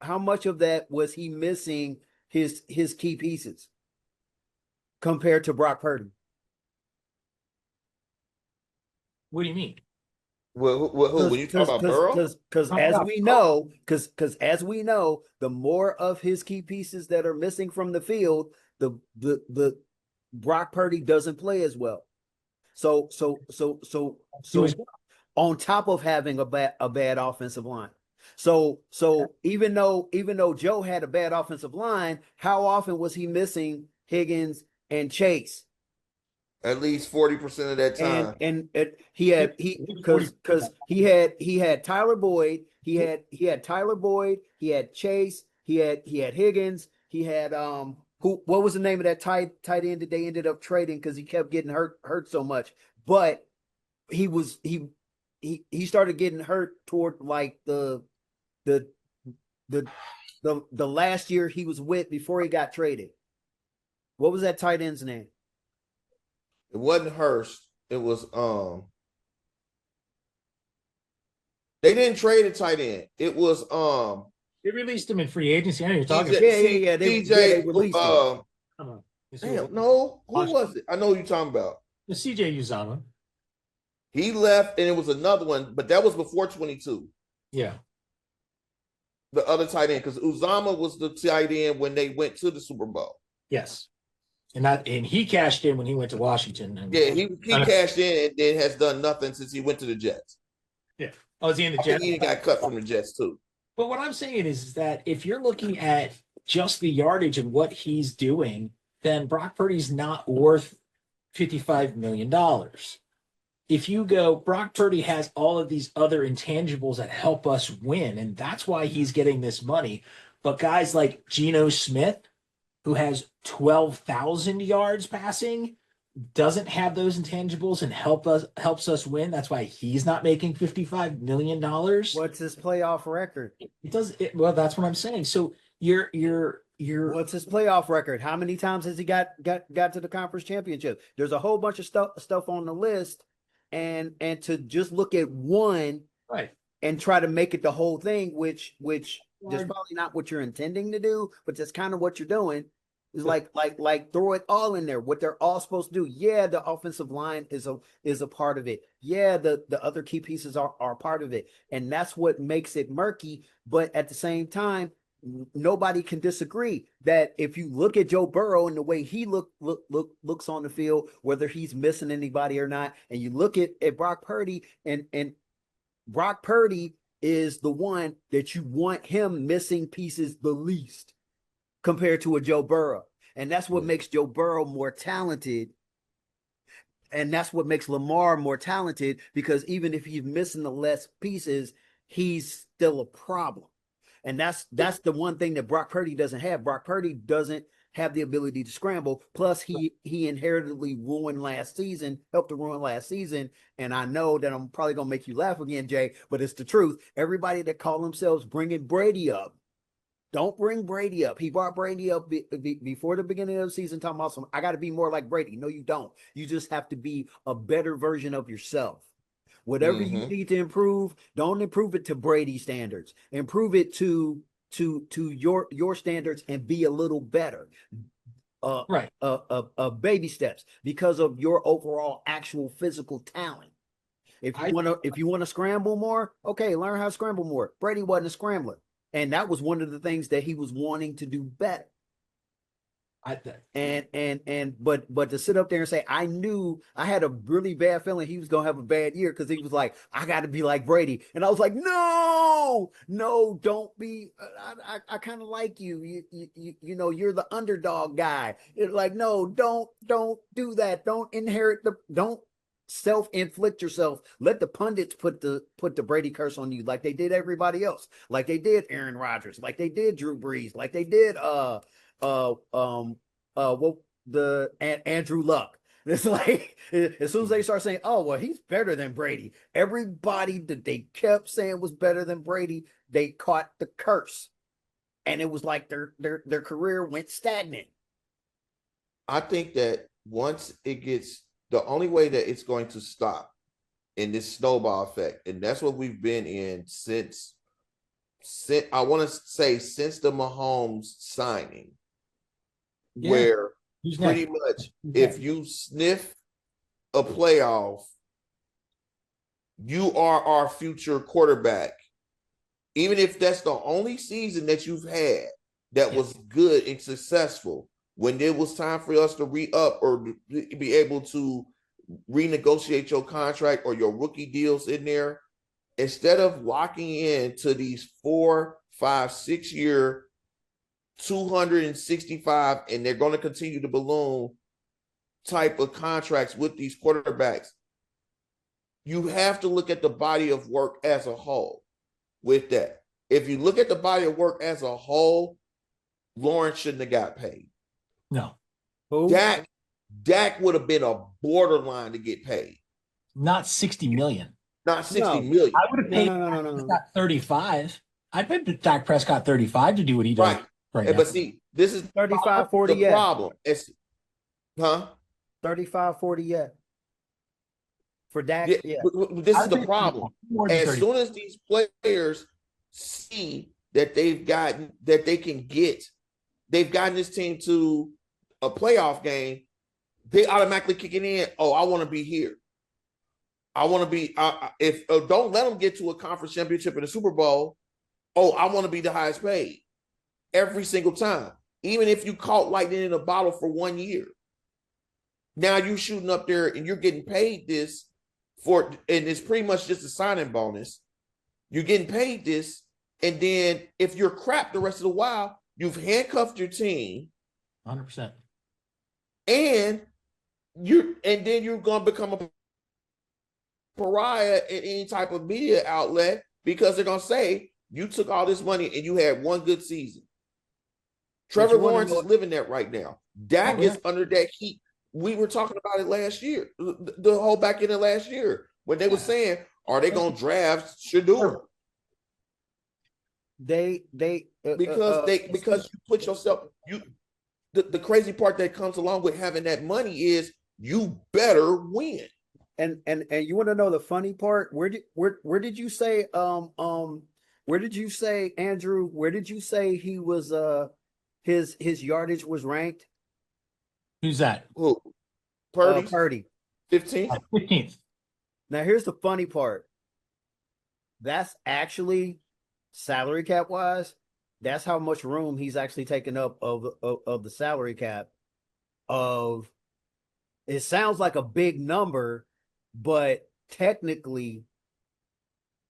how much of that was he missing his key pieces compared to Brock Purdy? What do you mean? Well, when you talk about Burrow, because as we know, the more of his key pieces that are missing from the field, the Brock Purdy doesn't play as well. So on top of having a bad offensive line. So even though Joe had a bad offensive line, how often was he missing Higgins and Chase? At least 40% of that time. And because he had Tyler Boyd, he had Tyler Boyd, he had Chase, he had Higgins, he had what was the name of that tight end that they ended up trading because he kept getting hurt so much, but he started getting hurt toward like the last year he was with before he got traded. What was that tight end's name? It wasn't Hurst. It was they didn't trade a tight end. It was they released him in free agency. I know you're talking. They released him. Damn, no, who was it? I know who you're talking about. The CJ Uzomah. He left, and it was another one, but that was before 22. Yeah. The other tight end, because Uzomah was the tight end when they went to the Super Bowl. Yes. And he cashed in when he went to Washington. Yeah, he cashed in and then has done nothing since he went to the Jets. Yeah. Oh, is he in the Jets? He got cut from the Jets too. But what I'm saying is that if you're looking at just the yardage and what he's doing, then Brock Purdy's not worth $55 million. If you go, Brock Purdy has all of these other intangibles that help us win, and that's why he's getting this money. But guys like Geno Smith, who has 12,000 yards passing, doesn't have those intangibles and helps us win. That's why he's not making $55 million. What's his playoff record? Well, that's what I'm saying. So you're what's his playoff record? How many times has he got to the conference championship? There's a whole bunch of stuff on the list, and to just look at one right and try to make it the whole thing, which that's probably not what you're intending to do, but that's kind of what you're doing. Is like throw it all in there. What they're all supposed to do. Yeah, the offensive line is a part of it. Yeah, the other key pieces are part of it, and that's what makes it murky. But at the same time, nobody can disagree that if you look at Joe Burrow and the way he looks on the field, whether he's missing anybody or not, and you look at Brock Purdy, and Brock Purdy is the one that you want him missing pieces the least compared to a Joe Burrow. And that's what makes Joe Burrow more talented. And that's what makes Lamar more talented, because even if he's missing the less pieces, he's still a problem. And that's the one thing that Brock Purdy doesn't have. Brock Purdy doesn't have the ability to scramble. Plus, he inheritedly helped to ruin last season. And I know that I'm probably going to make you laugh again, Jay, but it's the truth. Everybody that call themselves bringing Brady up, don't bring Brady up. He brought Brady up before the beginning of the season, talking about I got to be more like Brady. No, you don't. You just have to be a better version of yourself. Whatever you need to improve, don't improve it to Brady standards. Improve it to your standards and be a little better. Right. Baby steps because of your overall actual physical talent. If you want to scramble more, okay, learn how to scramble more. Brady wasn't a scrambler. And that was one of the things that he was wanting to do better. But to sit up there and say, I knew I had a really bad feeling he was going to have a bad year, because he was like, I got to be like Brady. And I was like, no, don't be. I kind of like you. You know, you're the underdog guy. It's like, no, don't do that. Don't self-inflict yourself. Let the pundits put the Brady curse on you, like they did everybody else, like they did Aaron Rodgers, like they did Drew Brees, like they did Andrew Luck. It's like, as soon as they start saying, oh well, he's better than Brady, everybody that they kept saying was better than Brady, they caught the curse, and it was like their career went stagnant. I think that once it gets, the only way that it's going to stop in this snowball effect, and that's what we've been in since I want to say since the Mahomes signing, where pretty much if you sniff a playoff, you are our future quarterback. Even if that's the only season that you've had that was good and successful, when it was time for us to re-up or be able to renegotiate your contract or your rookie deals in there, instead of locking in to these 4, 5, 6 year 265, and they're going to continue to balloon type of contracts with these quarterbacks, you have to look at the body of work as a whole with that. If you look at the body of work as a whole, Lawrence shouldn't have got paid. No. Who? Dak would have been a borderline to get paid. Not 60 million. Not 60 million. I would have paid Dak 35. I'd pay Dak Prescott 35 to do what he does. Right. But see, this is 35, 40 the problem. It's 35, 40 yet. For Dak, yeah. This is the problem. As soon as these players see that they've gotten this team to a playoff game, they automatically kicking in. Oh, I want to be here. I want to be. Don't let them get to a conference championship in a Super Bowl. Oh, I want to be the highest paid every single time, even if you caught lightning in a bottle for 1 year. Now you're shooting up there and you're getting paid this for, and it's pretty much just a signing bonus. You're getting paid this, and then if you're crap the rest of the while, you've handcuffed your team, 100%, and then you're going to become a pariah in any type of media outlet because they're going to say you took all this money and you had one good season. Trevor Lawrence is living that right now. Dak is under that heat. We were talking about it last year, the whole back end of last year, when they were saying, are they going to draft Shedeur? Because you put yourself, the crazy part that comes along with having that money is you better win. And you want to know the funny part? Where did you say where did you say, Andrew, where did you say he was his yardage was ranked? Who's that? Who? Purdy. Purdy. 15th. 15th. Now here's the funny part. That's actually salary cap wise. That's how much room he's actually taken up of the salary cap. It sounds like a big number, but technically,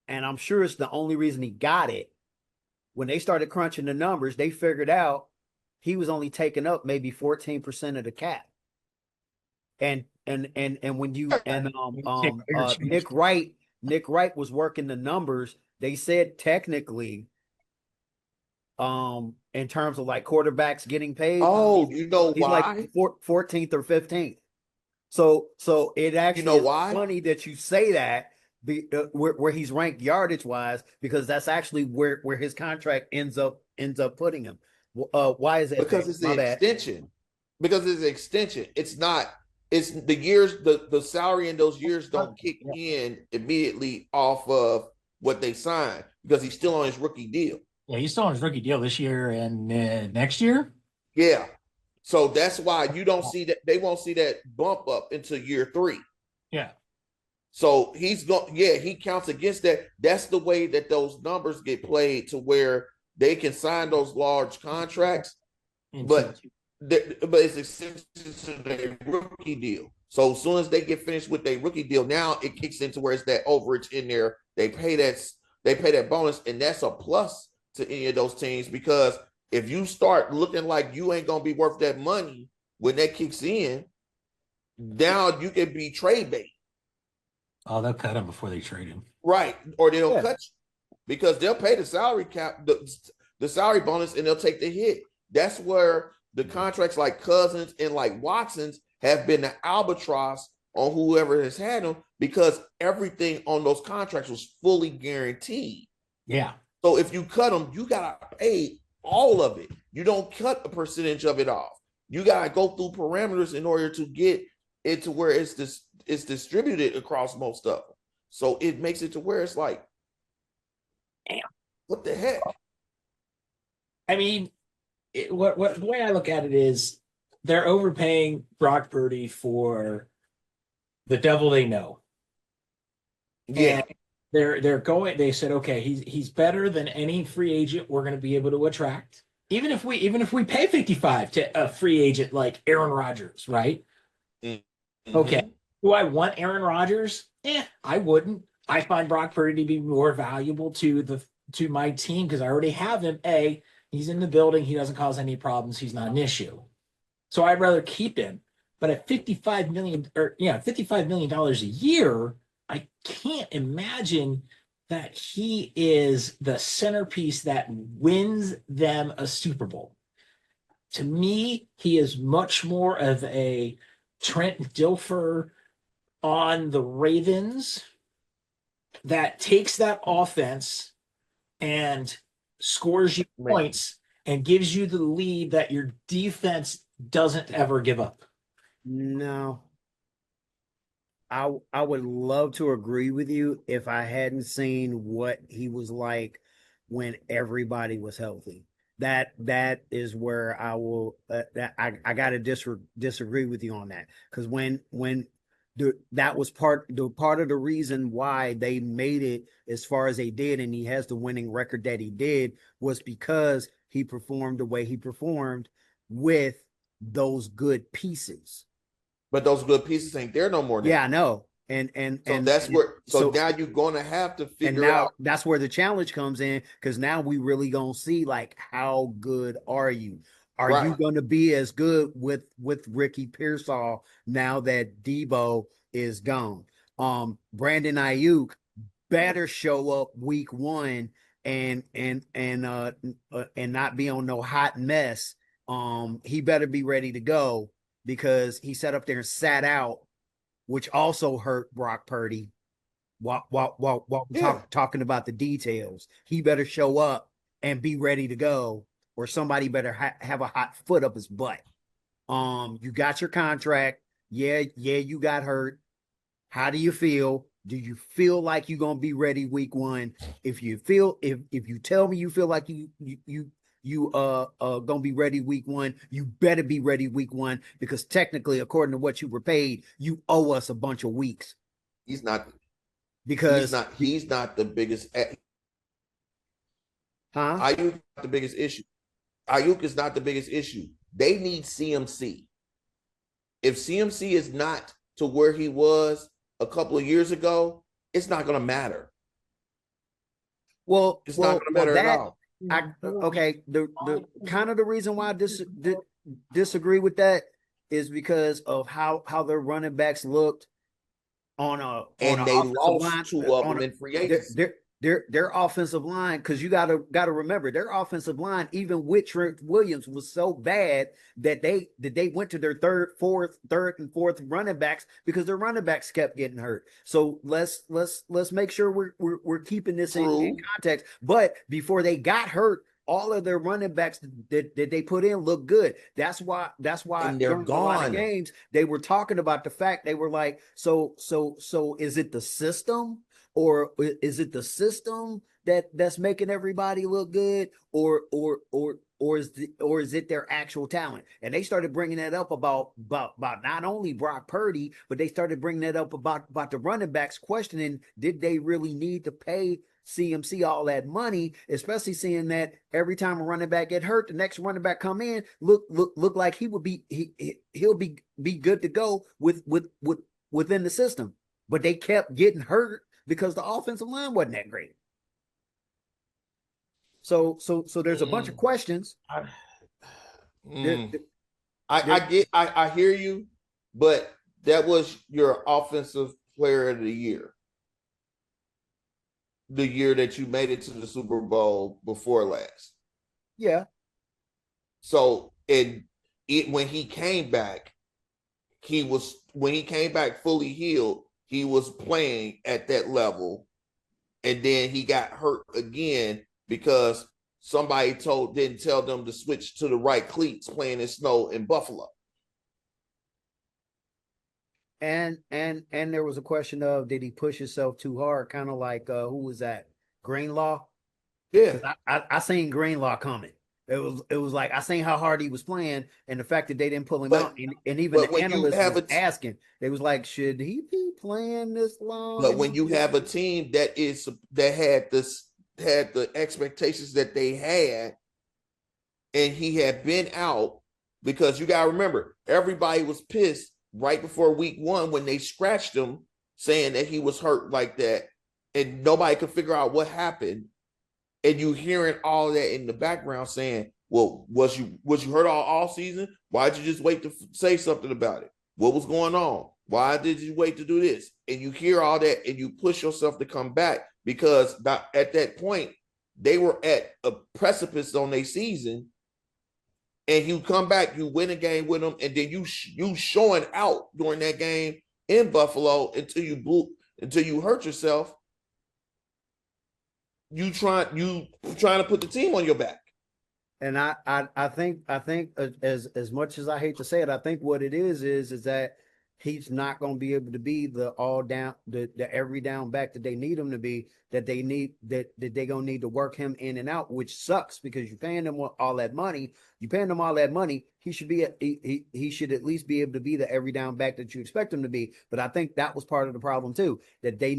and I'm sure it's the only reason he got it, when they started crunching the numbers, they figured out he was only taking up maybe 14% of the cap. And when you Nick Wright was working the numbers, they said technically, in terms of like quarterbacks getting paid. Oh, you know he's why? Like 14th or 15th. So it actually is funny that you say that where he's ranked yardage wise, because that's actually where his contract ends up putting him. Why is that? Because it's the extension. Because it's an extension. It's not. It's the years. The salary in those years don't kick in immediately off of what they signed because he's still on his rookie deal. Yeah, he's still on his rookie deal this year and next year. Yeah. So that's why you don't see that. They won't see that bump up until year 3. Yeah. So he's going. Yeah, he counts against that. That's the way that those numbers get played to where they can sign those large contracts, but it's extension to their rookie deal. So as soon as they get finished with their rookie deal, now it kicks into where it's that overage in there. They pay that bonus, and that's a plus to any of those teams because if you start looking like you ain't gonna be worth that money when that kicks in, now you can be trade bait. Oh, they'll cut him before they trade him, right? Or they'll cut you because they'll pay the salary cap, the salary bonus, and they'll take the hit. That's where the contracts like Cousins and like Watson's have been the albatross on whoever has had them because everything on those contracts was fully guaranteed. Yeah. So if you cut them, you gotta pay all of it. You don't cut a percentage of it off. You gotta go through parameters in order to get it to where it's distributed across most of them. So it makes it to where it's like, damn, what the heck? I mean, the way I look at it is they're overpaying Brock Purdy for the devil they know. Yeah. And they said, okay, he's better than any free agent we're going to be able to attract. Even if we pay 55 to a free agent like Aaron Rodgers, right? Mm-hmm. Okay. Do I want Aaron Rodgers? I wouldn't. I find Brock Purdy to be more valuable to my team because I already have him. He's in the building. He doesn't cause any problems. He's not an issue. So I'd rather keep him. But at $55 million a year, I can't imagine that he is the centerpiece that wins them a Super Bowl. To me, he is much more of a Trent Dilfer on the Ravens that takes that offense and scores you points and gives you the lead that your defense doesn't ever give up. No. I would love to agree with you if I hadn't seen what he was like when everybody was healthy. That is where I will I got to disagree with you on that, because when that was part of the reason why they made it as far as they did, and he has the winning record that he did, was because he performed the way he performed with those good pieces. But those good pieces ain't there no more now. Yeah, I know. So now you're going to have to figure out. That's where the challenge comes in, because now we really gonna see, like, how good are you? Are you going to be as good with Ricky Pearsall now that Debo is gone? Brandon Ayuk better show up week 1 and not be on no hot mess. He better be ready to go, because he sat up there and sat out, which also hurt Brock Purdy. While talking about the details, he better show up and be ready to go, or somebody better have a hot foot up his butt. You got your contract. Yeah, you got hurt. How do you feel? Do you feel like you're gonna be ready week 1? If you tell me you feel like you gonna be ready week 1, you better be ready week 1, because technically, according to what you were paid, you owe us a bunch of weeks. He's not the biggest. Ayuk not the biggest issue. Ayuk is not the biggest issue. They need CMC. If CMC is not to where he was a couple of years ago, it's not going to matter. It's not going to matter at all. The kind of the reason why I disagree with that is because of how their running backs looked and they lost 2 of them in free agency. Their offensive line, because you gotta remember, their offensive line, even with Trent Williams, was so bad that they went to their third and fourth running backs, because their running backs kept getting hurt. So let's make sure we're keeping this in context. But before they got hurt, all of their running backs that they put in looked good. That's why and they're gone. A lot of games they were talking about the fact, they were like, so is it the system? Or is it the system that's making everybody look good, or is it their actual talent? And they started bringing that up about not only Brock Purdy, but they started bringing that up about the running backs, questioning, did they really need to pay CMC all that money, especially seeing that every time a running back get hurt, the next running back come in look like he'll be good to go within the system, but they kept getting hurt because the offensive line wasn't that great. So there's a bunch of questions. I hear you, but that was your offensive player of the year. The year that you made it to the Super Bowl before last. Yeah. So when he came back, when he came back fully healed, he was playing at that level, and then he got hurt again because somebody didn't tell them to switch to the right cleats playing in snow in Buffalo. And there was a question of, did he push himself too hard? Kind of like who was that? Greenlaw? Yeah. I seen Greenlaw coming. It was like, I seen how hard he was playing, and the fact that they didn't pull him out, and even the analysts was asking, they was like, should he be playing this long? But when you have a team that had the expectations that they had, and he had been out, because you gotta remember, everybody was pissed right before week 1 when they scratched him, saying that he was hurt like that, and nobody could figure out what happened. And you hearing all that in the background saying, well, was you hurt all season? Why'd you just wait to say something about it? What was going on? Why did you wait to do this? And you hear all that and you push yourself to come back because at that point, they were at a precipice on their season. And you come back, you win a game with them, and then you showing out during that game in Buffalo until you hurt yourself. You trying to put the team on your back. And I think as much as I hate to say it, I think what it is that he's not going to be able to be the all down, the every down back that they need him to be. That they're going to need to work him in and out, which sucks because you're paying him all that money. You paying him all that money. He should he should at least be able to be the every down back that you expect him to be. But I think that was part of the problem too. That they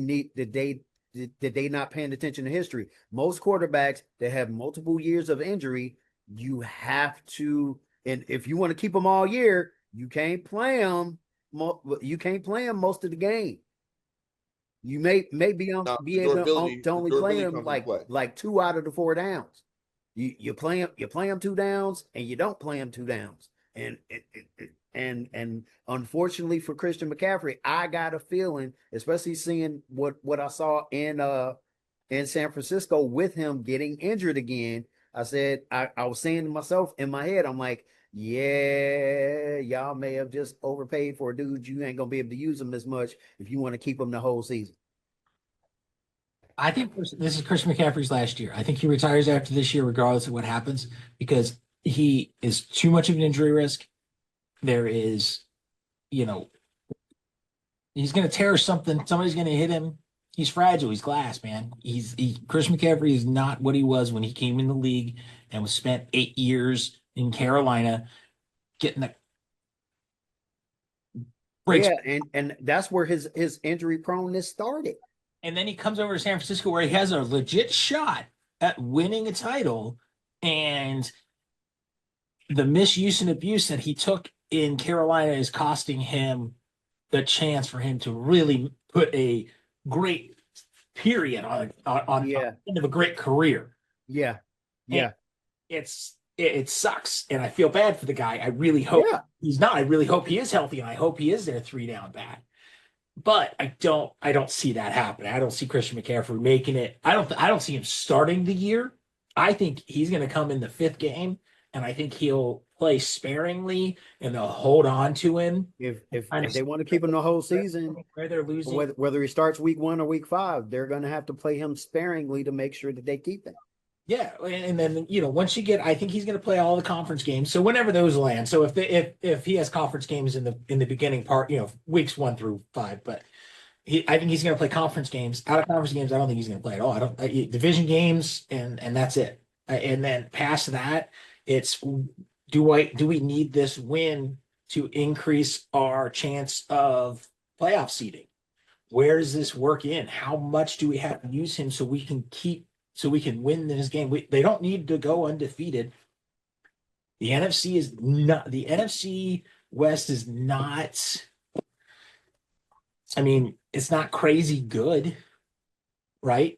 not paying attention to history. Most quarterbacks that have multiple years of injury, you have to, and if you want to keep them all year, you can't play them. You can't play them most of the game. You may be able to only play them like 2 out of the 4 downs. You play them 2 downs, and you don't play them 2 downs. And unfortunately for Christian McCaffrey, I got a feeling, especially seeing what I saw in San Francisco with him getting injured again. I said I was saying to myself in my head, I'm like, yeah, y'all may have just overpaid for a dude. You ain't gonna be able to use him as much if you want to keep him the whole season. I think this is Christian McCaffrey's last year. I think he retires after this year, regardless of what happens, because he is too much of an injury risk. There is, he's going to tear something. Somebody's going to hit him. He's fragile. He's glass, man. Christian McCaffrey is not what he was when he came in the league and was spent 8 years in Carolina getting the breaks. Yeah, and that's where his injury proneness started. And then he comes over to San Francisco where he has a legit shot at winning a title, and the misuse and abuse that he took in Carolina is costing him the chance for him to really put a great period on the end of a great career. Yeah. Yeah. And it sucks. And I feel bad for the guy. I really hope he's not. I really hope he is healthy, and I hope he is their 3 down back. But I don't see that happening. I don't see Christian McCaffrey making it. I don't see him starting the year. I think he's going to come in the 5th game, and I think he'll play sparingly, and they'll hold on to him. If they want to keep him the whole season, where they're losing, whether he starts week 1 or week 5, they're going to have to play him sparingly to make sure that they keep him. Yeah, and then once you get, I think he's going to play all the conference games. So whenever those land, so if he has conference games in the beginning part, weeks 1 through 5, but I think he's going to play conference games. Out of conference games, I don't think he's going to play at all. Division games, and that's it. And then past that, it's do we need this win to increase our chance of playoff seeding? Where does this work in? How much do we have to use him so we can win this game? They don't need to go undefeated. The NFC West is not, it's not crazy good, right?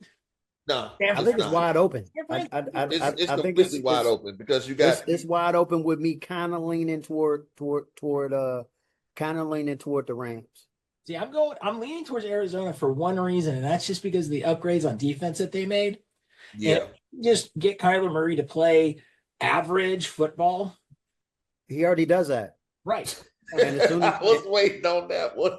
No, I think it's wide open. It's completely wide open because you got it's wide open with me kind of leaning toward the Rams. See, I'm leaning towards Arizona for one reason, and that's just because of the upgrades on defense that they made. Yeah. And just get Kyler Murray to play average football. He already does that. Right. And as soon as I was waiting on that one.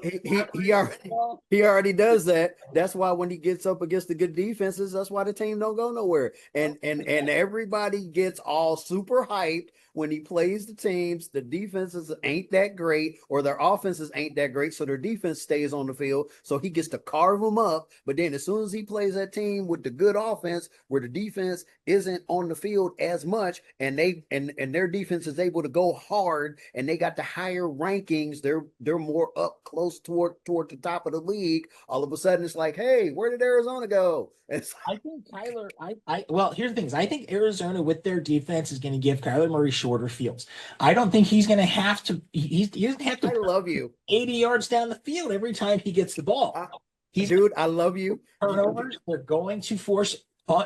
He already does that. That's why when he gets up against the good defenses, that's why the team don't go nowhere. And everybody gets all super hyped when he plays the teams. The defenses ain't that great, or their offenses ain't that great, so their defense stays on the field. So he gets to carve them up. But then as soon as he plays that team with the good offense, where the defense isn't on the field as much, and their defense is able to go hard, and they got the higher rankings, they're more up close toward the top of the league. All of a sudden, it's like, hey, where did Arizona go? I think Kyler. Well, here's the thing: I think Arizona with their defense is going to give Kyler Murray shorter fields. I don't think he's going to have to. He doesn't have to. I love you. 80 yards down the field every time he gets the ball. Dude, I love you. Turnovers. They're going to force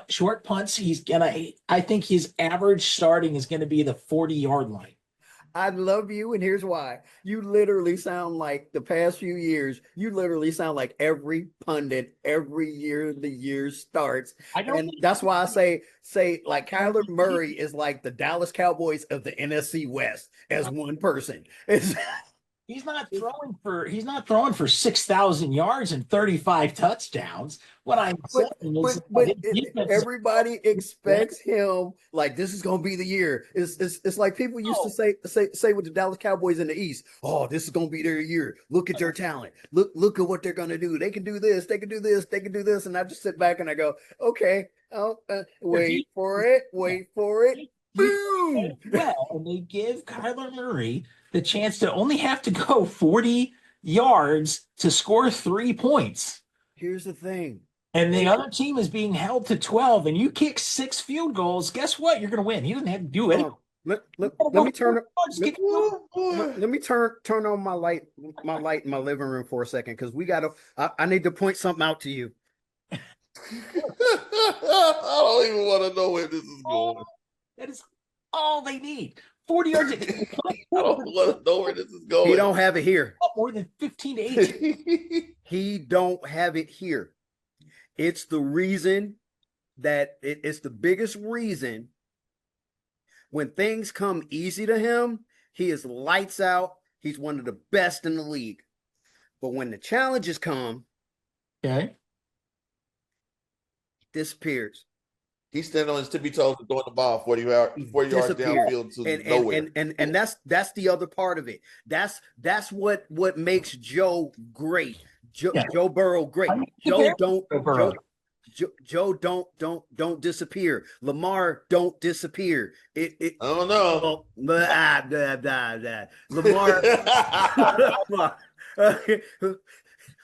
short punts. I think his average starting is going to be the 40-yard line. I love you, and here's why. You literally sound like the past few years. You literally sound like every pundit every year the year starts, I don't and think that's why I say like Kyler Murray is like the Dallas Cowboys of the NFC West as one person. It's he's not throwing for 6,000 yards and 35 touchdowns. What I'm but saying is his defense is everybody expects him like this is gonna be the year. It's like people used to say with the Dallas Cowboys in the East. Oh, this is gonna be their year. Look at their talent. Look at what they're gonna do. They can do this. They can do this. They can do this. And I just sit back and I go, okay, wait for it. Wait for it. Boom. well, and they give Kyler Murray the chance to only have to go 40 yards to score 3 points. Here's the thing. And the other team is being held to 12, and you kick 6 field goals. Guess what? You're going to win. He doesn't have to do it. Let me turn on my light in my living room for a second because I need to point something out to you. I don't even want to know where this is going. That is all they need. 40 yards. I don't want to know where this is going. He don't have it here. More than 15 to 18. He don't have it here. It's the reason that it's the biggest reason when things come easy to him, he is lights out. He's one of the best in the league. But when the challenges come, okay, disappears. He's standing on his tippy toes and throwing the ball 40 yards downfield to nowhere. And that's the other part of it. That's what makes Joe great. Joe Burrow great. Joe don't disappear. Lamar don't disappear. I don't know. Lamar.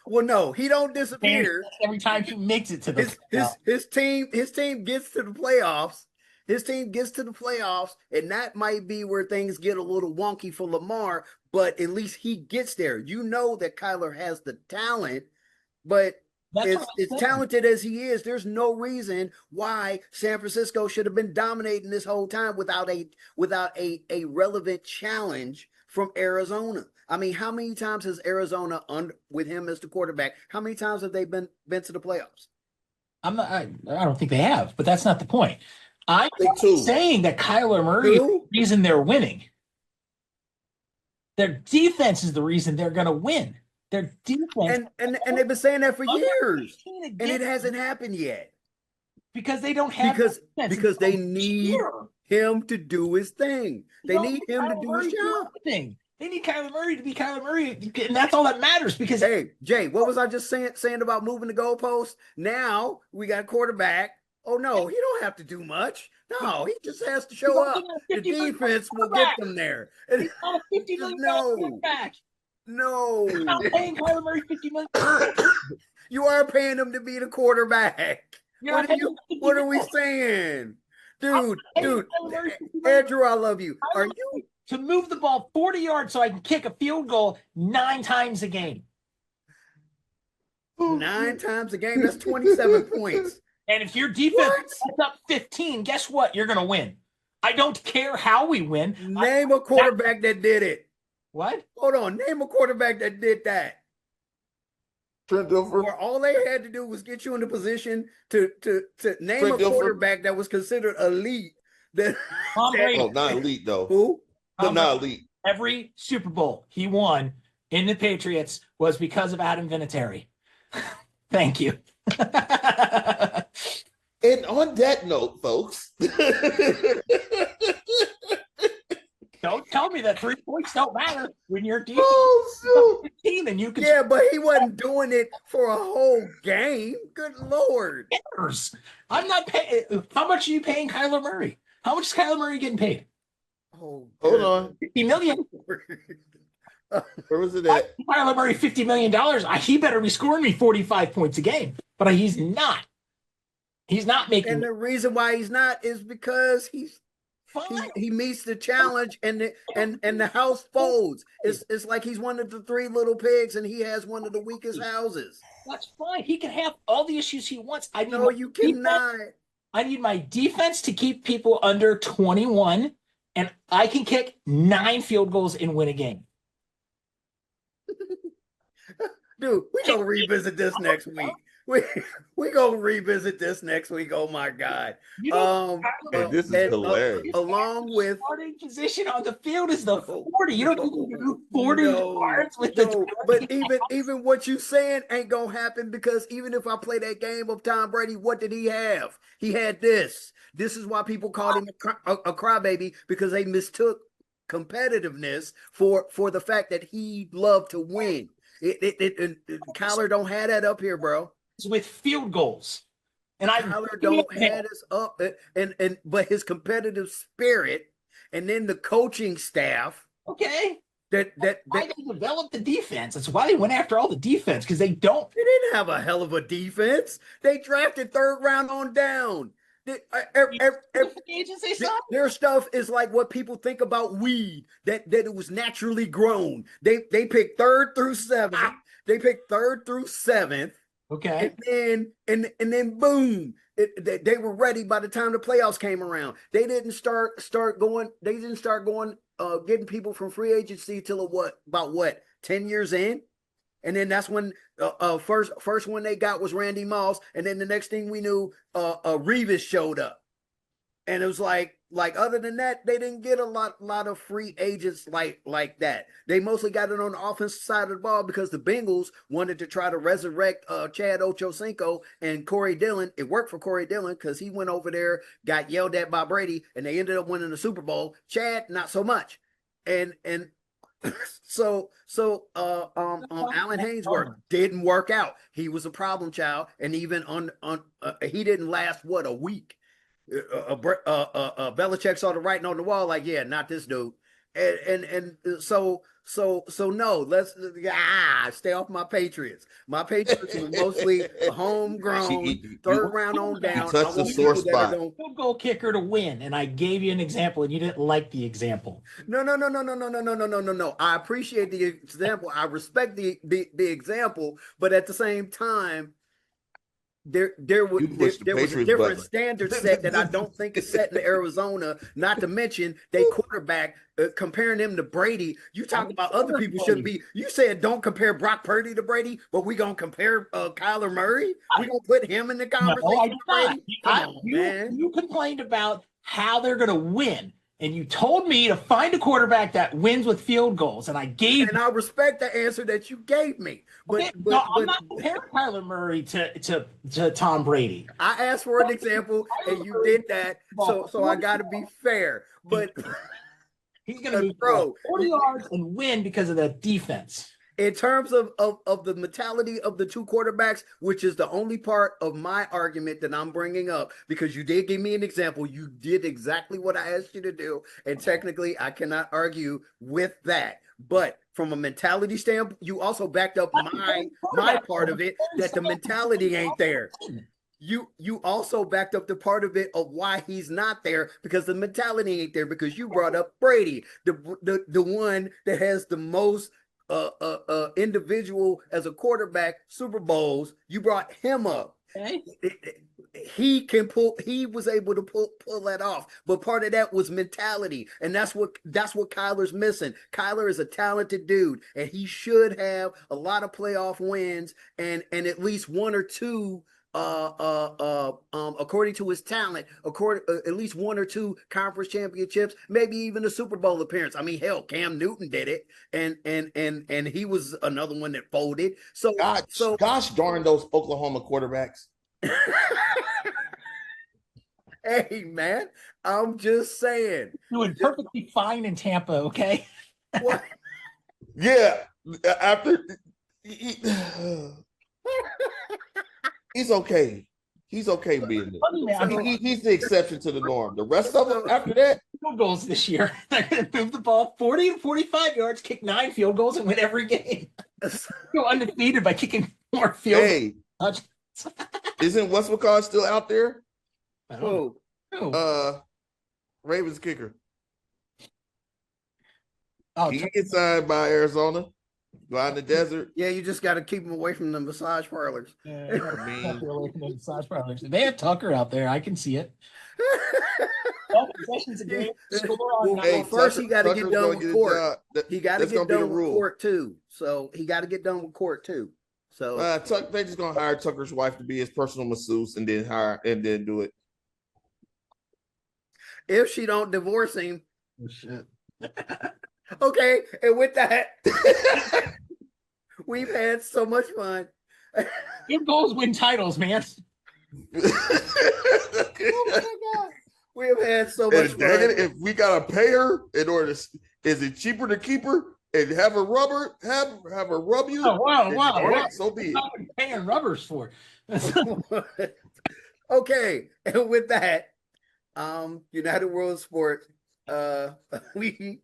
Well, no, he don't disappear. Every time he makes it to the his team gets to the playoffs. His team gets to the playoffs, and that might be where things get a little wonky for Lamar, but at least he gets there. You know that Kyler has the talent, but as talented as he is, there's no reason why San Francisco should have been dominating this whole time without a relevant challenge from Arizona. I mean, how many times has Arizona with him as the quarterback? How many times have they been to the playoffs? I don't think they have, but that's not the point. I'm saying that Kyler Murray is the reason they're winning. Their defense is the reason they're going to win. Their defense, and they've been saying that for years, and it hasn't happened yet because they don't have because they need him to do his thing. They need him to do his job. They need Kyler Murray to be Kyler Murray, and that's all that matters. Because hey, Jay, what was I just saying about moving the goalpost? Now we got quarterback. Oh no, he don't have to do much. No, he just has to show up. The defense will get them there. He's not a $50 million quarterback. No. You're not paying Kyler Murray $50 million. You are paying him to be the quarterback. What are we saying? Dude, Andrew, I love you. Are you to move the ball 40 yards so I can kick a field goal 9 times a game? 9 times a game? That's 27 points. And if your defense puts up 15, guess what? You're going to win. I don't care how we win. Name a quarterback that did it. What? Hold on. Name a quarterback that did that. Where all they had to do was get you in the position to name a quarterback that was considered elite. Not elite though. Who? Not elite. Every Super Bowl he won in the Patriots was because of Adam Vinatieri. Thank you. And on that note, folks. Don't tell me that 3 points don't matter when you're deep 15 and you can. Yeah, but he wasn't doing it for a whole game. Good Lord. I'm not paying. How much are you paying Kyler Murray? How much is Kyler Murray getting paid? Oh, hold on. $50 million. Where was it at? Kyler Murray, $50 million. He better be scoring me 45 points a game, but he's not. He's not making. And the reason why he's not is because he meets the challenge and the house folds. It's like he's one of the 3 little pigs and he has one of the weakest houses. That's fine. He can have all the issues he wants. No, you cannot. I need my defense to keep people under 21 and I can kick 9 field goals and win a game. Dude, we gonna revisit this next week. We gonna revisit this next week. Oh my God. You know, this is hilarious. Along with starting position on the field is the 40. You don't do 40 yards with the but even what you saying ain't gonna happen, because even if I play that game of Tom Brady, what did he have? He had this. This is why people called him a crybaby, because they mistook competitiveness for the fact that he loved to win. Kyler don't have that up here, bro. With field goals, and Kyler don't have this up, but his competitive spirit, and then the coaching staff. Okay, that why they developed the defense. That's why they went after all the defense, because they didn't have a hell of a defense. They drafted 3rd round on down. Their stuff is like what people think about weed, that it was naturally grown. They picked 3rd through 7th. They picked 3rd through 7th. Okay. And then boom, they were ready by the time the playoffs came around. They didn't start going. They didn't start going getting people from free agency till about 10 years in. And then that's when first one they got was Randy Moss, and then the next thing we knew, Revis showed up, and it was like other than that, they didn't get a lot of free agents like that. They mostly got it on the offensive side of the ball because the Bengals wanted to try to resurrect Chad Ochocinco and Corey Dillon. It worked for Corey Dillon because he went over there, got yelled at by Brady, and they ended up winning the Super Bowl. Chad, not so much, and so Allen Haynesworth didn't work out. He was a problem child, and even on he didn't last a week. Belichick saw the writing on the wall, like, yeah, not this dude, and so no, let's stay off my Patriots. My Patriots were mostly homegrown, 3rd round on down. Touch the sore spot. Field goal kicker to win, and I gave you an example, and you didn't like the example. No. I appreciate the example. I respect the example, but at the same time, there was a different standard set that I don't think is set in Arizona. Not to mention they quarterback, comparing him to Brady. You talk about other people shouldn't be. You said don't compare Brock Purdy to Brady, but we gonna compare Kyler Murray. We gonna put him in the conversation. No, you complained about how they're gonna win. And you told me to find a quarterback that wins with field goals, and I gave. And I respect the answer that you gave me. But I'm not comparing Kyler Murray to Tom Brady. I asked for an example, and you did that. So I got to be fair. But he's going to throw 40 yards and win because of the defense. In terms of the mentality of the two quarterbacks, which is the only part of my argument that I'm bringing up, because you did give me an example. You did exactly what I asked you to do. And technically, I cannot argue with that. But from a mentality standpoint, you also backed up my part of it, that the mentality ain't there. You also backed up the part of it of why he's not there, because the mentality ain't there, because you brought up Brady, the one that has the most individual as a quarterback Super Bowls. You brought him up. Okay. He was able to pull that off, but part of that was mentality, and that's what Kyler's missing. Kyler is a talented dude, and he should have a lot of playoff wins and at least 1 or 2 according to his talent, at least 1 or 2 conference championships, maybe even a Super Bowl appearance. I mean, hell, Cam Newton did it, and he was another one that folded. So gosh darn those Oklahoma quarterbacks. Hey man, I'm just saying, doing perfectly fine in Tampa. Okay. What? Yeah, after. He's okay. He's okay being there. He's the exception to the norm. The rest of them, after that, field goals this year. They're going to move the ball 40 to 45 yards, kick 9 field goals, and win every game. Go undefeated by kicking more field goals. Isn't Wes McCall still out there? Who? Ravens kicker. Oh, he gets signed by Arizona. Go out in the desert. Yeah, you just got to keep him away from the massage parlors. Yeah, away from the massage parlors. They have Tucker out there. I can see it. 12 possessions a game. Score on Well, first he got to get done with court. He got to get done with court too. So he got to get done with court too. So they're just gonna hire Tucker's wife to be his personal masseuse and then do it. If she don't divorce him. Oh, shit. Okay, and with that, we've had so much fun. Good goals win titles, man. Oh my God. We have had so much fun. If we gotta pay her in order to, is it cheaper to keep her and have her have her rub you? Oh, wow. So be it. What are you paying rubbers for? Okay, and with that, United World of Sports, we've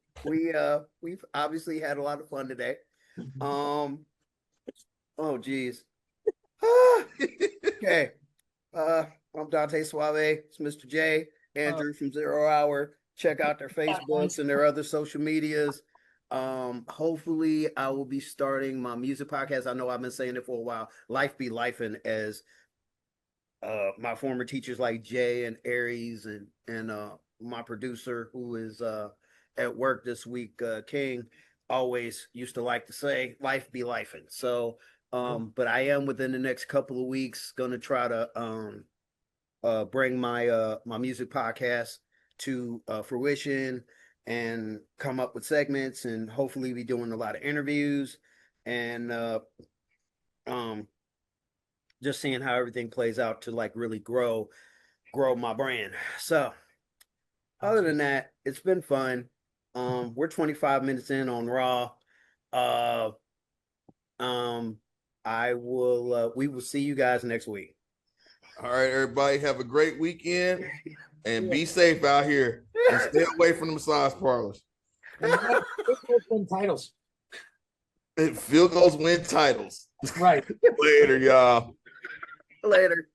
obviously had a lot of fun today. Oh geez. Okay. I'm Dante Suave. It's Mystah Jay, Andrew from 0 Hour. Check out their Facebooks and their other social medias. Hopefully I will be starting my music podcast. I know I've been saying it for a while. Life be lifing, as my former teachers like Jay and Aries and my producer who is at work this week, King, always used to like to say, life be lifing. So but I am within the next couple of weeks going to try to bring my my music podcast to fruition and come up with segments and hopefully be doing a lot of interviews and just seeing how everything plays out to like really grow my brand. So other than that, it's been fun. We're 25 minutes in on Raw. We will see you guys next week. All right, everybody, have a great weekend and be safe out here and stay away from the massage parlors. Win titles. Field goals win titles. Right. Later, y'all. Later.